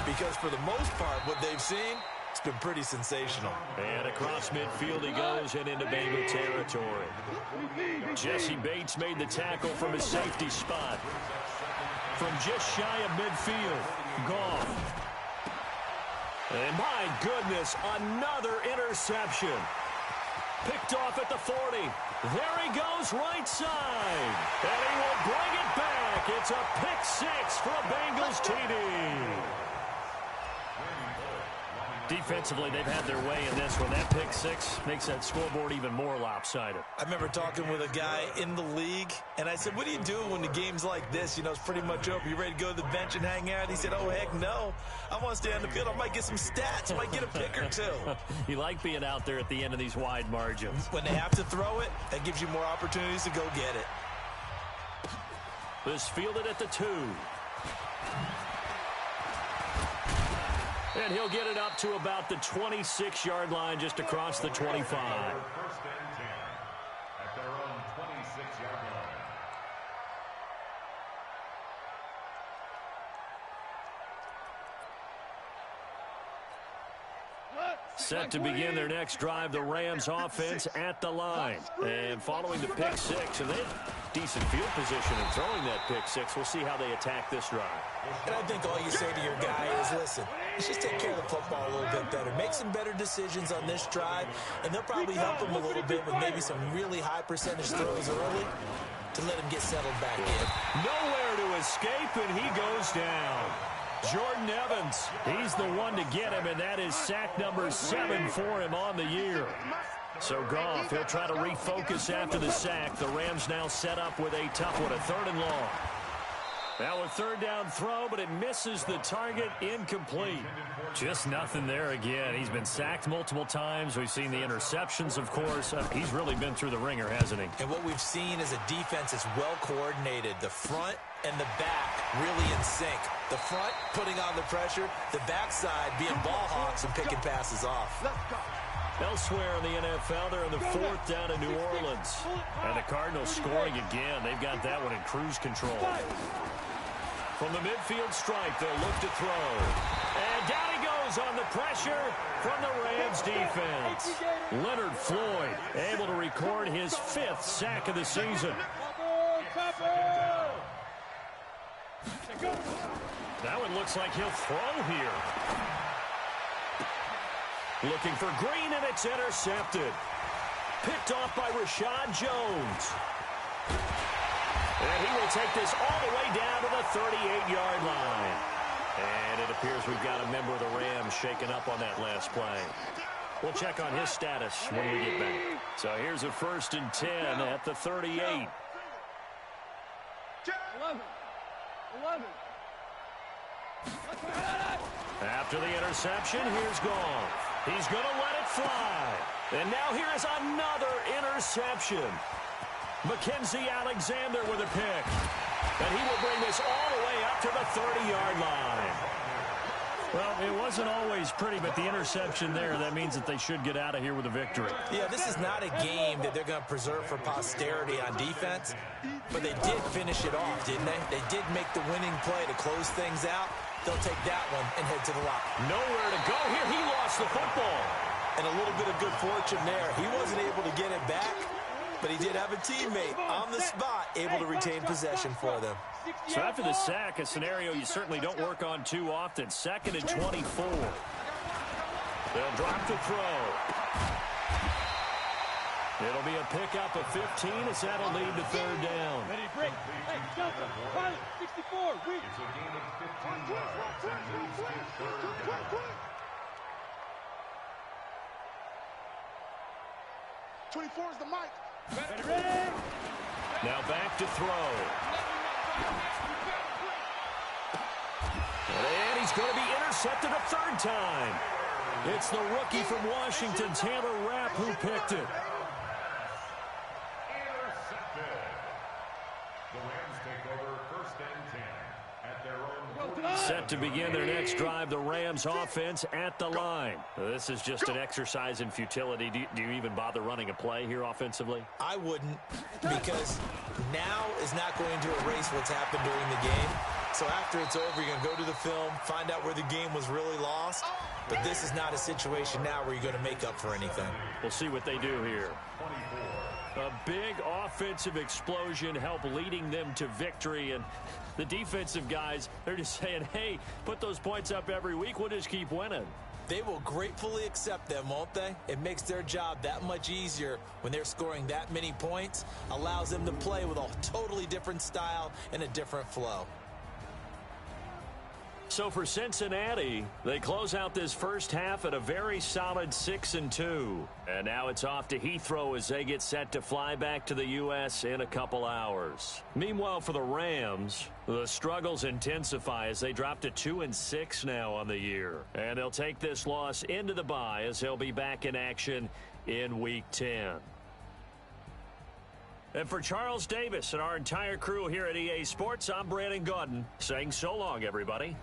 because for the most part, what they've seen, it's been pretty sensational. And across midfield he goes and into Bengal territory. Jesse Bates made the tackle from his safety spot. From just shy of midfield, gone. And my goodness, another interception. Picked off at the 40. There he goes right side. And he will bring it back. It's a pick 6 for a Bengals TD. Defensively, they've had their way in this one. That pick 6 makes that scoreboard even more lopsided. I remember talking with a guy in the league, and I said, what do you do when the game's like this? You know, it's pretty much over. You ready to go to the bench and hang out? He said, oh, heck no. I want to stay on the field. I might get some stats. I might get a pick or two. You like being out there at the end of these wide margins. When they have to throw it, that gives you more opportunities to go get it. This fielded at the 2. And he'll get it up to about the 26-yard line, just across the 25. 1st and 10 at their own 26-yard line. Set to begin their next drive, the Rams offense at the line. And following the pick six, and they have decent field position in throwing that pick six. We'll see how they attack this drive. And I think all you say to your guy is, listen, let's just take care of the football a little bit better. Make some better decisions on this drive, and they'll probably help him a little bit with maybe some really high percentage throws early to let him get settled back in. Nowhere to escape, and he goes down. Jordan Evans, he's the one to get him, and that is sack number 7 for him on the year. So Goff, he'll try to refocus after the sack. The Rams now set up with a tough one, a 3rd and long. Now a 3rd down throw, but it misses the target, incomplete. Just nothing there again. He's been sacked multiple times. We've seen the interceptions, of course. He's really been through the ringer, hasn't he? And what we've seen is a defense that's well coordinated. The front and the back really in sync. The front putting on the pressure, the backside being ball hawks and picking passes off. Elsewhere in the NFL, they're in the 4th down in New Orleans. And the Cardinals scoring again. They've got that one in cruise control. From the midfield stripe, they'll look to throw. And down he goes on the pressure from the Rams defense. Leonard Floyd able to record his 5th sack of the season. That one looks like he'll throw here. Looking for Green, and it's intercepted. Picked off by Rashad Jones. And he will take this all the way down to the 38-yard line. And it appears we've got a member of the Rams shaken up on that last play. We'll check on his status when we get back. So here's a 1st and 10 at the 38. 11. After the interception, here's Goff. He's going to let it fly. And now here is another interception. Mackenzie Alexander with a pick. And he will bring this all the way up to the 30-yard line. Well, it wasn't always pretty, but the interception there, that means that they should get out of here with a victory. Yeah, this is not a game that they're going to preserve for posterity on defense, but they did finish it off, didn't they? They did make the winning play to close things out. They'll take that one and head to the lock. Nowhere to go here. He lost the football. And a little bit of good fortune there. He wasn't able to get it back, but he did have a teammate on the spot able to retain possession for them. So after the sack, a scenario you certainly don't work on too often. 2nd and 24. They'll drop the throw. It'll be a pickup of 15 as that'll lead to 3rd down. Ready, break. Hey, Delta, pilot, 64, weak. It's a gain of 15 yards and moves to 3rd down. 24 is the mic. Ready. Now back to throw. And he's going to be intercepted a 3rd time. It's the rookie from Washington, Taylor Rapp, who picked it. The Rams take over 1st and 10 at their own 40. Set to begin their next drive, the Rams offense at the line. This is just an exercise in futility. Do you even bother running a play here offensively? I wouldn't, because now is not going to erase what's happened during the game. So after it's over, you're going to go to the film, find out where the game was really lost. But this is not a situation now where you're going to make up for anything. We'll see what they do here. A big offensive explosion helped leading them to victory. And the defensive guys, they're just saying, hey, put those points up every week. We'll just keep winning. They will gratefully accept them, won't they? It makes their job that much easier when they're scoring that many points. Allows them to play with a totally different style and a different flow. So for Cincinnati, they close out this first half at a very solid 6-2. And now it's off to Heathrow as they get set to fly back to the U.S. in a couple hours. Meanwhile, for the Rams, the struggles intensify as they drop to 2-6 now on the year. And they'll take this loss into the bye as they'll be back in action in Week 10. And for Charles Davis and our entire crew here at EA Sports, I'm Brandon Gaudin saying so long, everybody.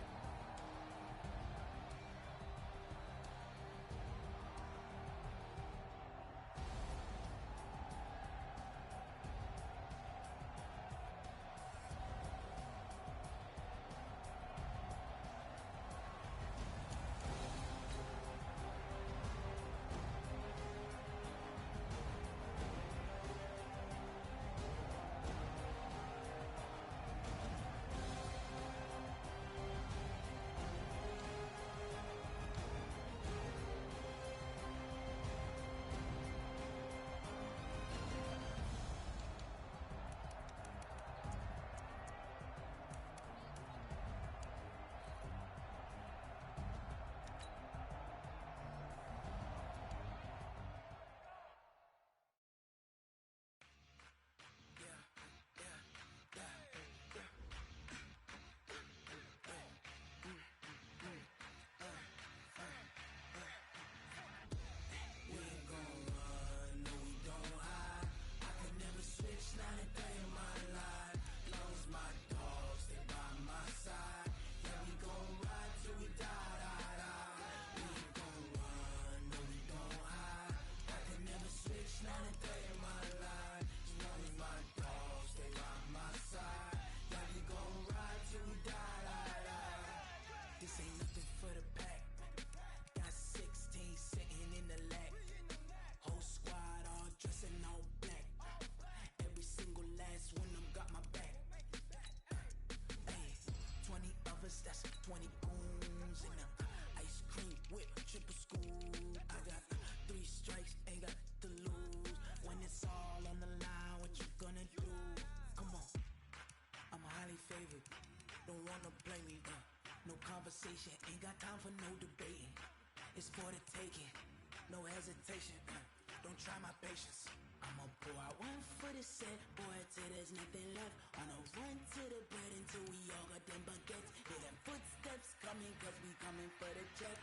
favorite. Don't wanna blame me, no conversation, ain't got time for no debating. It's for the taking, no hesitation, don't try my patience. I'ma pour out one for the set, boy, till there's nothing left. On a run to the bread until we all got them baguettes. Hear them footsteps coming, cause we coming for the check.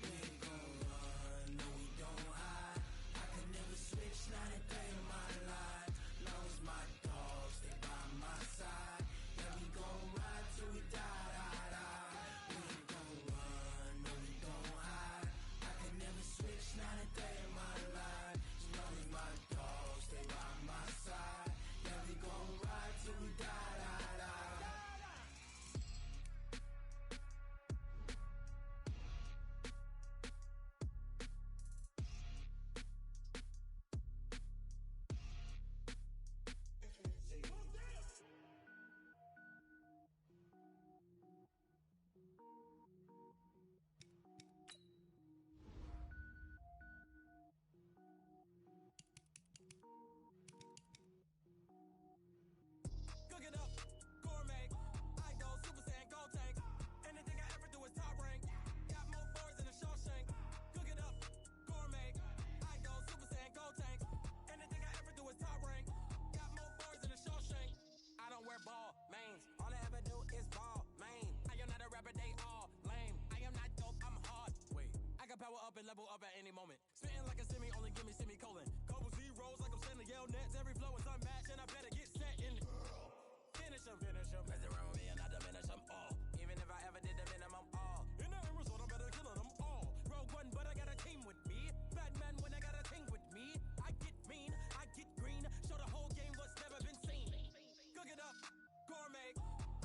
We ain't gon' run, no we don't hide. I can never switch, not a day in my life. Long as my dogs, they by my side. Yeah, we gon' ride till we die, die, die. We ain't gon' run, no we don't hide. I can never switch, not a day in my life. As long as my dogs, they by my side. Yeah, we gon' ride till we die, die, die. Cook it up, gourmet. I go Super Saiyan, go tank. Anything I ever do is top rank. Got more boards than a Shawshank. Cook it up, gourmet. I go Super Saiyan, go tank. Anything I ever do is top rank. Got more boards than a Shawshank. I don't wear ball mains. All I ever do is ball main. I am not a rapper, they all lame. I am not dope, I'm hard. Wait, I can power up and level up at any moment. Spitting like a semi, only give me semicolon. Couple zeros like I'm sending yell nets. Every flow is unmatched and I better get set in. Finish them. Mess around with me and I diminish them all. Even if I ever did the minimum all. In the end result, I'm better killing them all. Rogue One, but I got a team with me. Batman when I got a team with me. I get mean, I get green. Show the whole game what's never been seen. Cook it up, gourmet.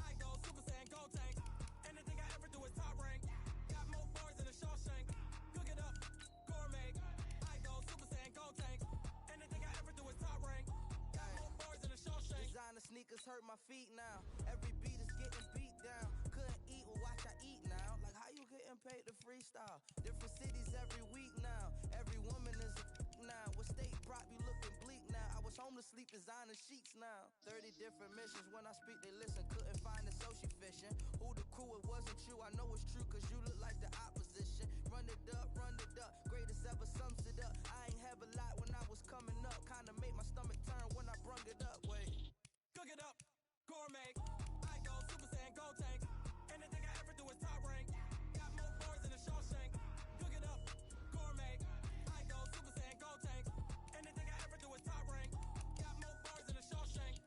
I go Super Saiyan, go tank. Anything I ever do is top rank. Got more bars than a Shawshank. Cook it up, gourmet. I go Super Saiyan, go tank. Anything I ever do is top rank. Got more bars than a Shawshank. Designer sneakers hurt my feet now. Every beat is getting beat down. Couldn't eat, well watch I eat now. Like how you getting paid to freestyle? Different cities every week now. Every woman is a now. What state prop you looking bleak now? I was homeless, sleep designer sheets now. 30 different missions. When I speak they listen. Couldn't find it, so she fishing. Who the crew? It wasn't you. I know it's true cause you look like the opposition. Run it up, greatest ever sums it up. I ain't have a lot when I was coming up. Kinda made my stomach turn when I brung it up. Wait. Cook it up, gourmet. I go Super Saiyan, go tank. Anything I ever do is top rank. Got more bars than a Shawshank. Cook it up, gourmet. I go Super Saiyan, go tank. Anything I ever do is top rank. Got more bars than a Shawshank.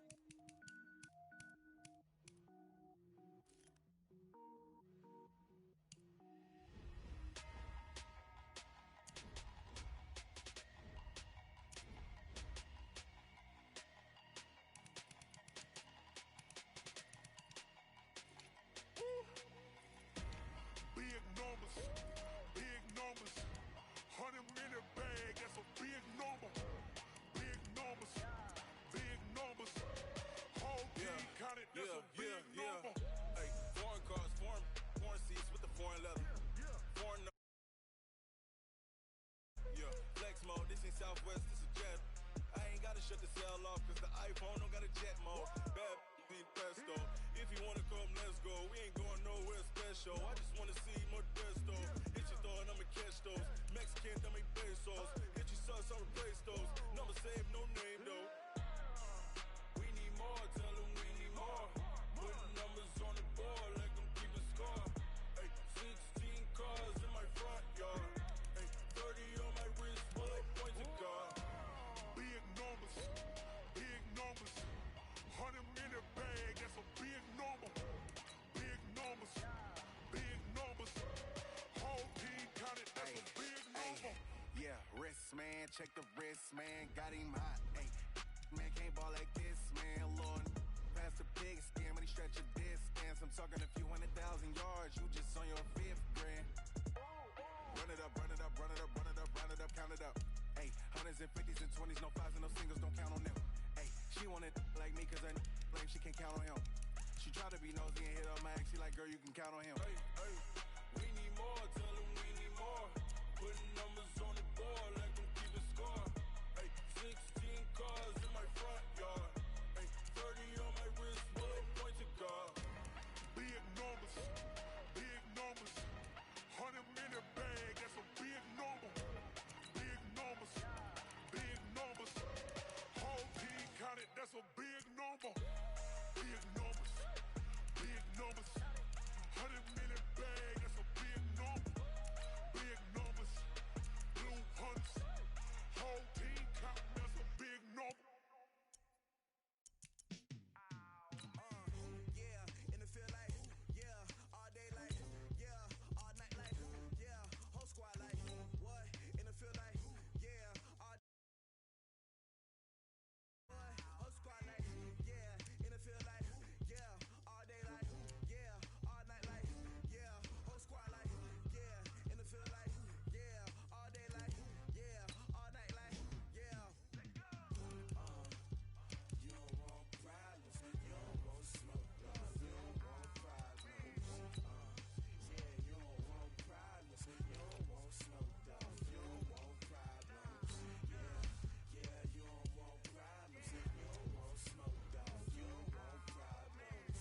Big numbers, big numbers. 100 in a bag, that's a big number. Big numbers, big numbers. Whole team counted, that's a big number. Hey, foreign cars, foreign seats with the foreign leather. Foreign. Yeah, flex mode, this ain't Southwest, this is jet. I ain't gotta shut the cell off, cause the iPhone don't got a jet mode. Bad need pesto. If you wanna come, let's go. We ain't going nowhere special. I just wanna see more desto. Hit your thought, I'ma catch those. Mexican, dummy pesos. Hit your sus, I'll replace those. Number save, no name though. We need more, tell them we need more. Putting numbers on the board like I'm keeping score. Hey, 16 cars in my front yard. Hey, 30 on my wrist, full of points of God. Big numbers, big numbers. 100 in a bag, that's a big number. Big numbers, big numbers. Whole team counted, that's a big number. Yeah, wrist man, check the wrist man, got him hot. Ay, man can't ball like this, man. Lord, pass the pig skin, but he stretch a distance. I'm talking a few 100,000 yards, you just on your fifth grand. Run it up, run it up, run it up, run it up, run it up, count it up. Ay, hundreds and 50s and 20s, no fives and no singles, don't count on them. Ay, she wanted like me cause I like she can't count on him. She tried to be nosy and hit up my ex, she like, girl, you can count on him. Hey, hey, we need more, tell them we need more. Putting numbers on the board like I'm keeping score. Hey, 16 cars in my front yard. Hey, 30 a big number. Big numbers. Big numbers. 100 million bag, that's a big number. Big numbers. Blue hunts. Whole team count, that's a big number. Yeah, and it feel like, yeah, all day like, yeah, all night like, yeah, whole squad like, what? And it feel like, yeah, all what? Whole squad like, yeah, and it feel like, yeah, all day like, yeah, all night like, yeah, whole squad like, yeah, and it feel like, yeah, all day like, yeah, all night like, yeah. You don't want problems, you don't want smoke, you don't want problems. Yeah, you don't want problems, you don't want smoke, you don't want problems. Yeah, you don't want problems, you don't want smoke, you don't want problems.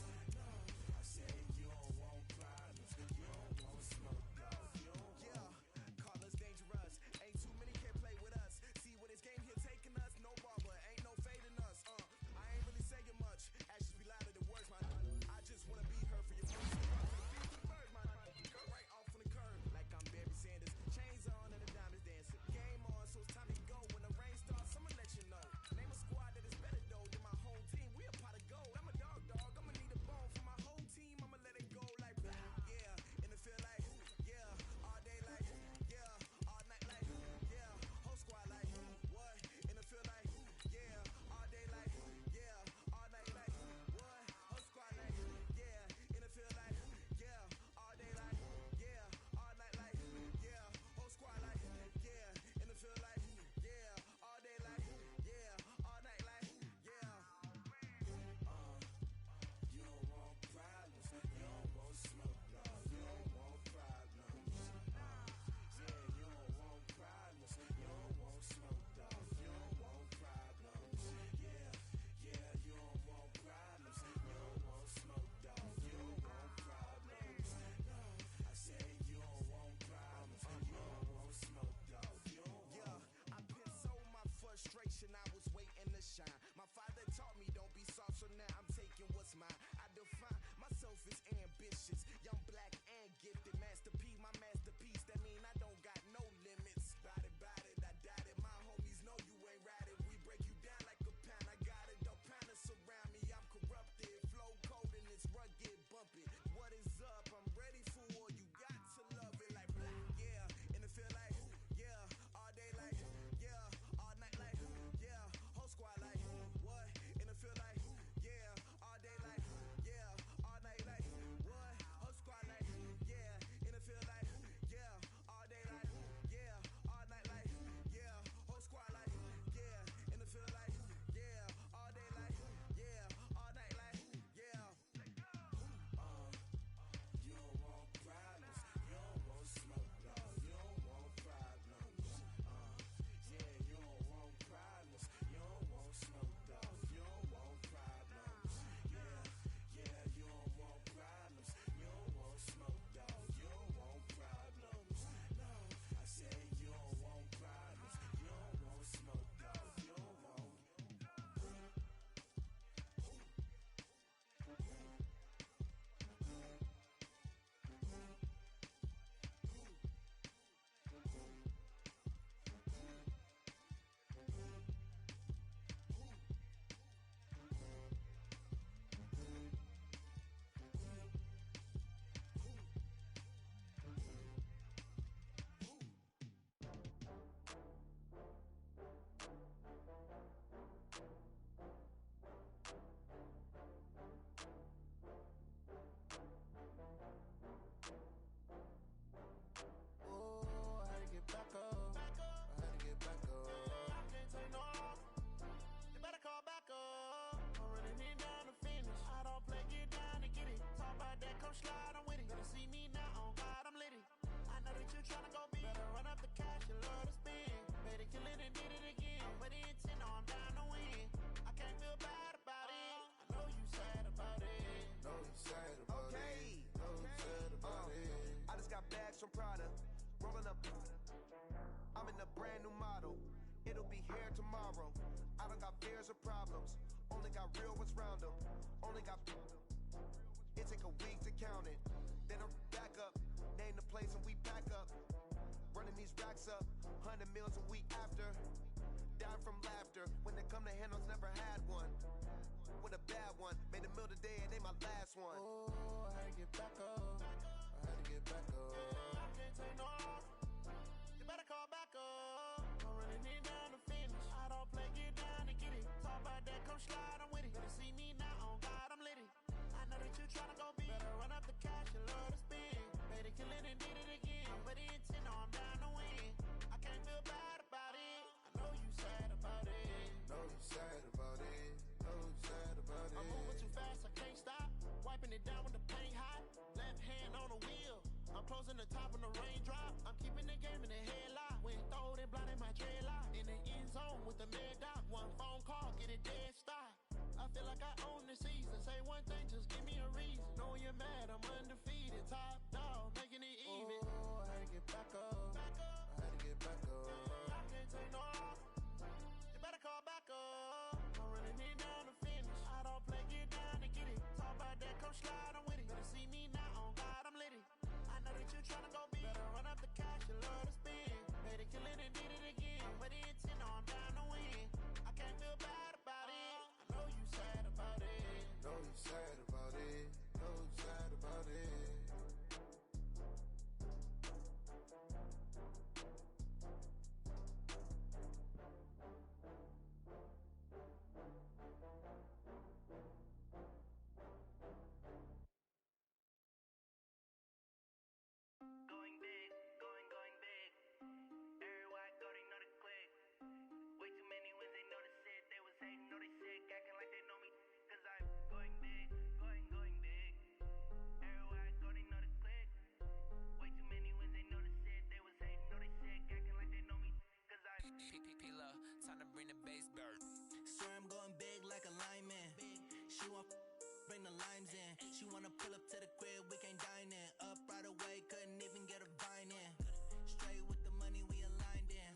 I said you don't want problems, you don't want smoke, you don't want. Yeah, call us dangerous, ain't too many can play with us. See what this game here taking us, no ball, but ain't no fading us. I ain't really saying much, actions be louder than words, man. I just wanna be heard for your voice. Bird, man. Cut right off on the curb, like I'm Barry Sanders. Chains on and the diamonds dancing. Game on, so it's time to go. When the rain starts, I'ma let you know. Name a squad that is better though than my home team. We a pot of gold. I'm a dog. I'ma need a bone for my whole team. I'ma let it go like, yeah, and it feel like, yeah, all day like, yeah, all night like, yeah, whole squad like, what? And it feel like, yeah, all day like, yeah, all night like, what? Whole squad like, yeah, and it feel like, yeah, all day like, yeah, all night like, yeah, whole squad like, yeah, and it feel like, yeah, all day like, yeah, all night like, yeah. You don't want problems, you don't want smoke, you don't want problems. Yeah, you don't want problems, you don't want smoke, you don't want problems. Yeah, you don't want problems, you don't want smoke, you don't want problems. I said you don't want problems, you don't want smoke, you don't want. Yeah, I've been so my frustration, I was waiting to shine. My father taught me don't be soft, so now I'm taking what's mine. I define myself as ambitious, young, black, and gifted. Master P, my masterpiece. That mean I don't got no limits. Bout it, I doubt it. My homies know you ain't ratted. We break you down like a pound. I got it, don't pound us around me. I'm corrupted, flow cold and it's rugged, bumpy. What is up? I'm ready for war. You got to love it like black, yeah, and it feel like, yeah, all day like, yeah, all night like, yeah, whole squad like, what? And it feel like, yeah, all day like, yeah, all night like, what? Whole squad like, yeah, and it feel like, yeah, all day like, yeah, all night like, yeah, whole squad like, yeah, and it feel like, yeah, all day like, yeah, all night like, yeah. You don't want problems, you don't want smoke, you don't want problems. Yeah, you don't want problems, you don't want smoke, you don't want problems. Yeah, you don't want problems, you don't want smoke, you don't want problems. No, I said you don't want problems, you don't want smoke, you don't want. From Prada, rolling up. I'm in a brand new model. It'll be here tomorrow. I don't got fears or problems. Only Only got real ones round them. Only got. It take a week to count it. Then I'm back up. Name the place and we pack up. Running these racks up. 100 meals a week after. Dying from laughter. When they come to handles, never had one. With a bad one. Made a meal today and they my last one. Oh, I had to get back up. I had to get back up. I can't take no off. You better call back up. I'm running it down to finish. I don't play, get down and get it. Talk about that, come slide, I'm with it. Better see me now, on God, I'm litty. I know that you tryna go big. Better run up the cash, you love to spend. Better kill it and did it again. But the intent, no, I'm down to win. I can't feel bad about it. I know you sad about it. Know you sad about it. Know you sad about it. I'm moving too fast, I can't stop. Wiping it down with the paint hot. Left hand on the wheel. I'm closing the top when the raindrop. I'm keeping the game in the headlock. When throwed and blinded my dreadlock. In the end zone with the mad dot. One phone call, get it dead stop. I feel like I own the season. Say one thing, just give me a reason. Know you're mad, I'm undefeated. Top dog, making it even. Oh, I had to get back up. I had to get back up. I can't take no off. You better call back up. I'm running it down to finish. I don't play, get down and get it. Talk about that, come slide, I'm with it. Better see me now, on God, I'm litty. I know that you tryna go big. Better run up the cash, you love to spend. Better kill it and did it again. But the intent, no, I'm down to win. I can't feel bad about it. I know you sad about it. Know you sad about it. Know you sad about it. Going big, going big. Everywhere I go, they know the click. Way too many wins, they know the shit. They was hating, know they sick, acting like they know me. Cause I'm going big, going big. Everywhere I go, they know the click. Way too many wins, they know the shit. They was hating, know they sick, acting like they know me. Cause I'm P-P-P-Lo, time to bring the bass bird. Swear I'm going big like a lineman. She want bring the limes in. She wanna pull up to the crib, we can't dine in. Up right away, couldn't even get a vine in. Straight with the money, we aligned in.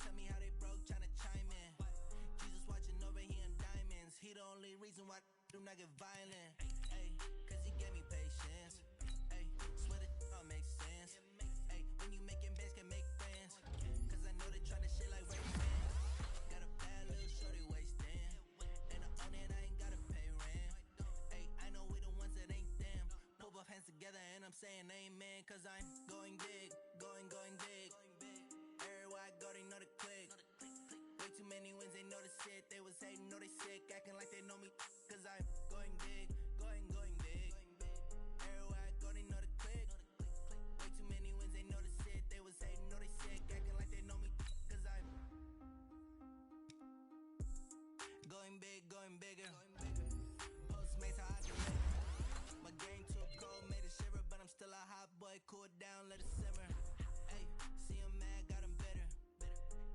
Tell me how they broke, tryna chime in. Jesus watching over, he in diamonds. He the only reason why I do not get violent. Ay, cause he gave me patience. Ay, swear that all makes sense. Ay, when you making bands, can make friends. Cause I know they tryna shit like Ray fans. Got a bad little shorty wasting. And I own it, I ain't gotta pay rent. Ay, I know we the ones that ain't them. Pull both hands together and I'm saying amen. Cause I'm going big, going big. Everywhere I go, they know the click. Way too many wins, they know the shit. They was hating, know they sick, acting like they know me. Cause I'm going big, going big. Everywhere I go, they know the click. Way too many wins, they know the shit. They was hating, know they sick, acting like they know me. Cause I'm going big, going bigger. Postmates, how I can live. My game too cold, made it shiver. But I'm still a hot boy, cool it down, let it simmer. Hey, see him mad, got him bitter.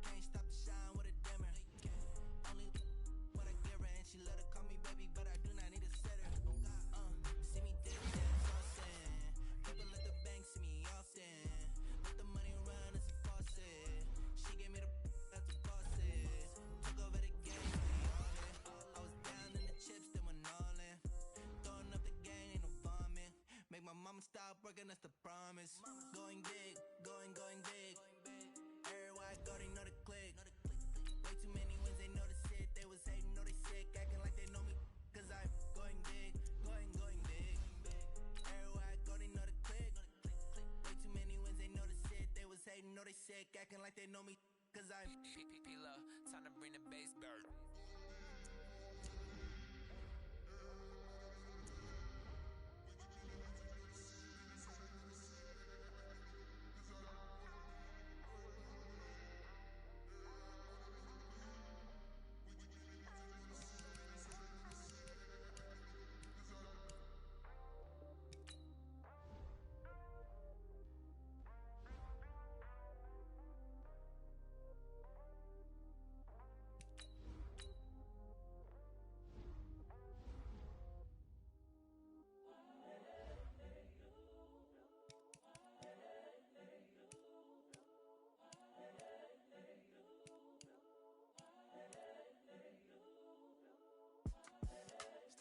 Can't stop the shine with a dimmer. Only what I give her, and she let her call me baby, but I do not need a sitter. See me dip, saucing. People at the bank see me often. Let the money run, it's a faucet. She gave me the that's a faucet. Took over the game, we all in. I was down in the chips, then went all in. Throwing up the gang, ain't no vomit. Make my mama stop working, that's the promise. Going big, going big. Everywhere I go, they know the click. Way too many wins, they know the shit. They was hating, know they sick, acting like they know me. Cause I'm going big, going big. Everywhere I go, they know the click. Way too many wins, they know the shit. They was hating, know they sick, acting like they know me. Cause I'm P-P-P-Lo, time to bring the bass bird.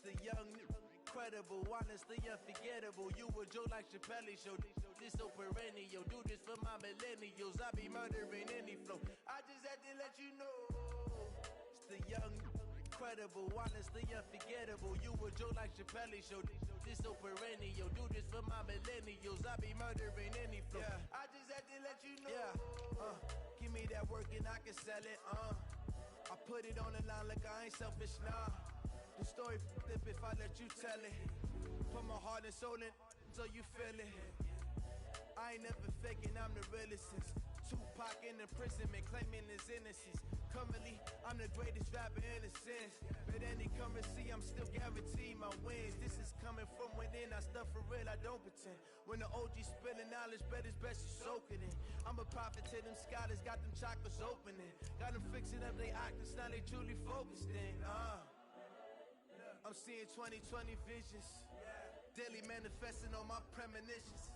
the young, incredible, honestly unforgettable. You a joke like Chappelle Show. This so perennial. Do this for my millennials. I be murdering any flow. I just had to let you know. It's the young, incredible, honestly unforgettable. You a joke like Chappelle Show. This so perennial. Do this for my millennials. I be murdering any flow. Yeah. I just had to let you know. Yeah. Give me that work and I can sell it. I put it on the line like I ain't selfish, nah. The story flip if I let you tell it. Put my heart and soul in so you feel it. I ain't never faking, I'm the realest since Tupac in imprisonment, claiming his innocence. Currently, I'm the greatest rapper in a sense. But any currency, I'm still guaranteed my wins. This is coming from within, I stuff for real, I don't pretend. When the OG spilling knowledge, bet it's best you soak it in. I'm a prophet to them scholars, got them chakras opening. Got them fixing up they octaves, now they truly focused in. I'm seeing 2020 visions. Daily manifesting on my premonitions.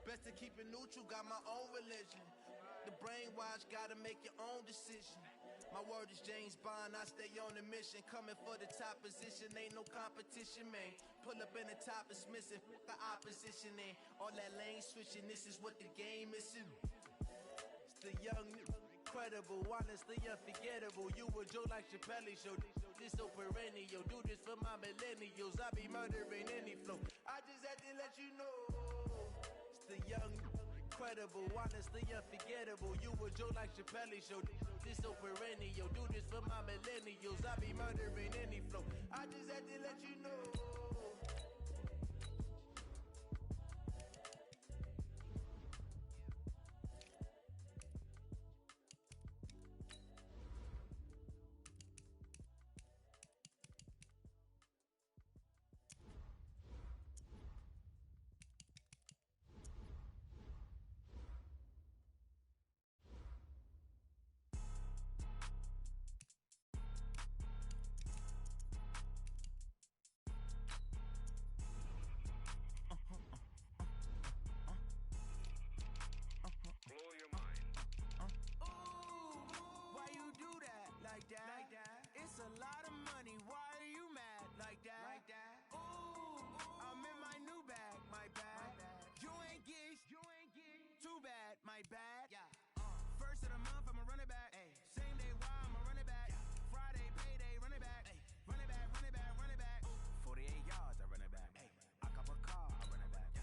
Best to keep it neutral, got my own religion. The brainwash, gotta make your own decision. My word is James Bond, I stay on the mission. Coming for the top position, ain't no competition, man. Pull up in the top is missing, the opposition ain't. All that lane switching, this is what the game is. It's the young, incredible, honestly unforgettable. You a joke like Chappelle Show. This so perennial. Do this for my millennials. I be murdering any flow. I just had to let you know. It's the young, incredible, honestly unforgettable. You a joke like Chappelle Show. This so perennial. Do this for my millennials. I be murdering any flow. I just had to let you know. It's a lot of money, why are you mad like that? Ooh, I'm in my new bag, my bad. You ain't get too bad, my bad. First of the month, I'ma run it back. Same day, why I'ma run it back. Friday, payday, run it back. Run it back, run it back, run it back. 48 yards, I run it back. I cop a car, I run it back.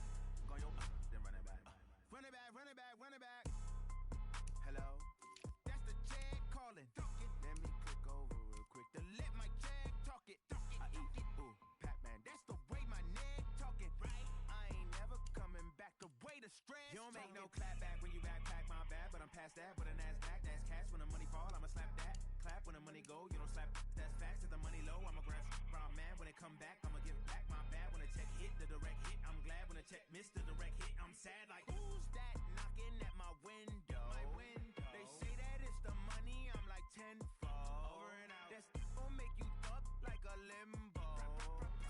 Go yo, then run it back. Run it back, run it back, run it back. Hello, that's the check calling. Let me click over real quick to let my check talk it. I eat, ooh, Pac-Man, that's the way my neck talking. Right, I ain't never coming back. The way the stress. You don't make no clap back when you backpack, my bad, but I'm past that. But a NASDAQ, that's cash. When the money fall, I'ma slap that. Clap when the money go, you don't slap. That's facts. If the money low, I'ma grab. Brown man, when it come back, I'ma give back. My bad when the check hit, the direct hit. I'm glad when the check missed the direct hit. I'm sad like who's that knocking at my window? My window. They say that it's the money. I'm like 10. Over and out. That's gon' make you up like a limbo.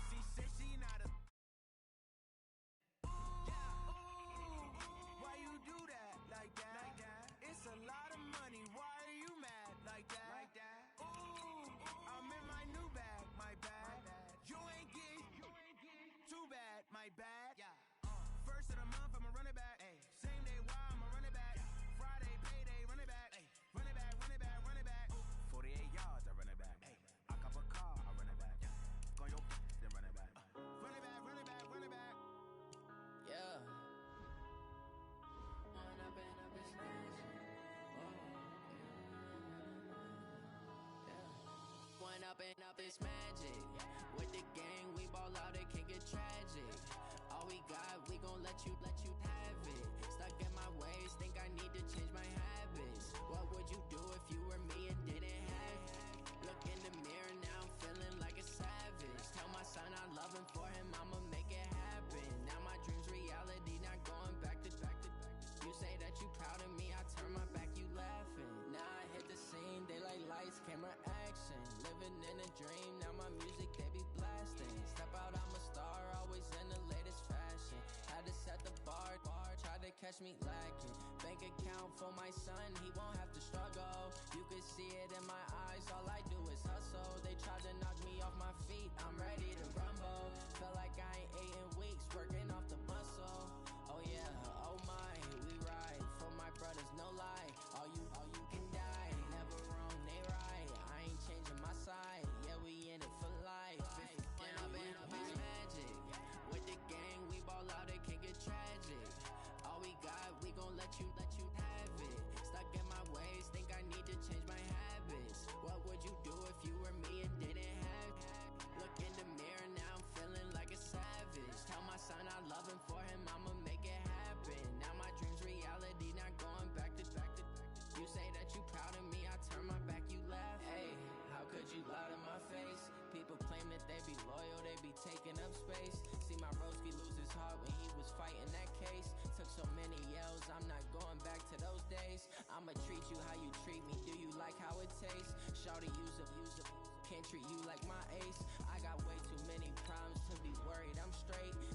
She said she not a. Why you do that like that? It's a lot of money. Why are you mad like that? Ooh, I'm in my new bag, my bad. You ain't get too bad, my bad. First of the month, I'ma run it back. Same day, why I'ma run it back. Friday, payday, run it back. Run it back, run it back, run it back. 48 yards, I run it back. I cop a car, I run it back. Go yo, then run it back. Run it back, run it back, run it back. Yeah. Wind up and up is magic. Wind up and up is magic. With the gang, we ball out, it can get tragic. All we got, we gon' let you have it. Stuck in my ways, think I need to change my habits. What would you do if you were me and didn't have it? Look in the mirror, now I'm feeling like a savage. Tell my son I love him, for him I'ma make it happen. Now my dream's reality, not going back to. You say that you proud of me, I turn my back, you laughing. Now I hit the scene, they like lights, camera, action. Living in a dream, now my music they be blasting. Step out, I'm a star, always in the latest fashion. Had to set the bar, try to catch me lacking. Bank account for my son, he won't have to struggle. You can see it in my eyes, all I do is hustle. They tried to knock me off my feet, I'm ready to so many yells, I'm not going back to those days. I'ma treat you how you treat me, do you like how it tastes? Shawty, use up, can't treat you like my ace. I got way too many problems to be worried I'm straight.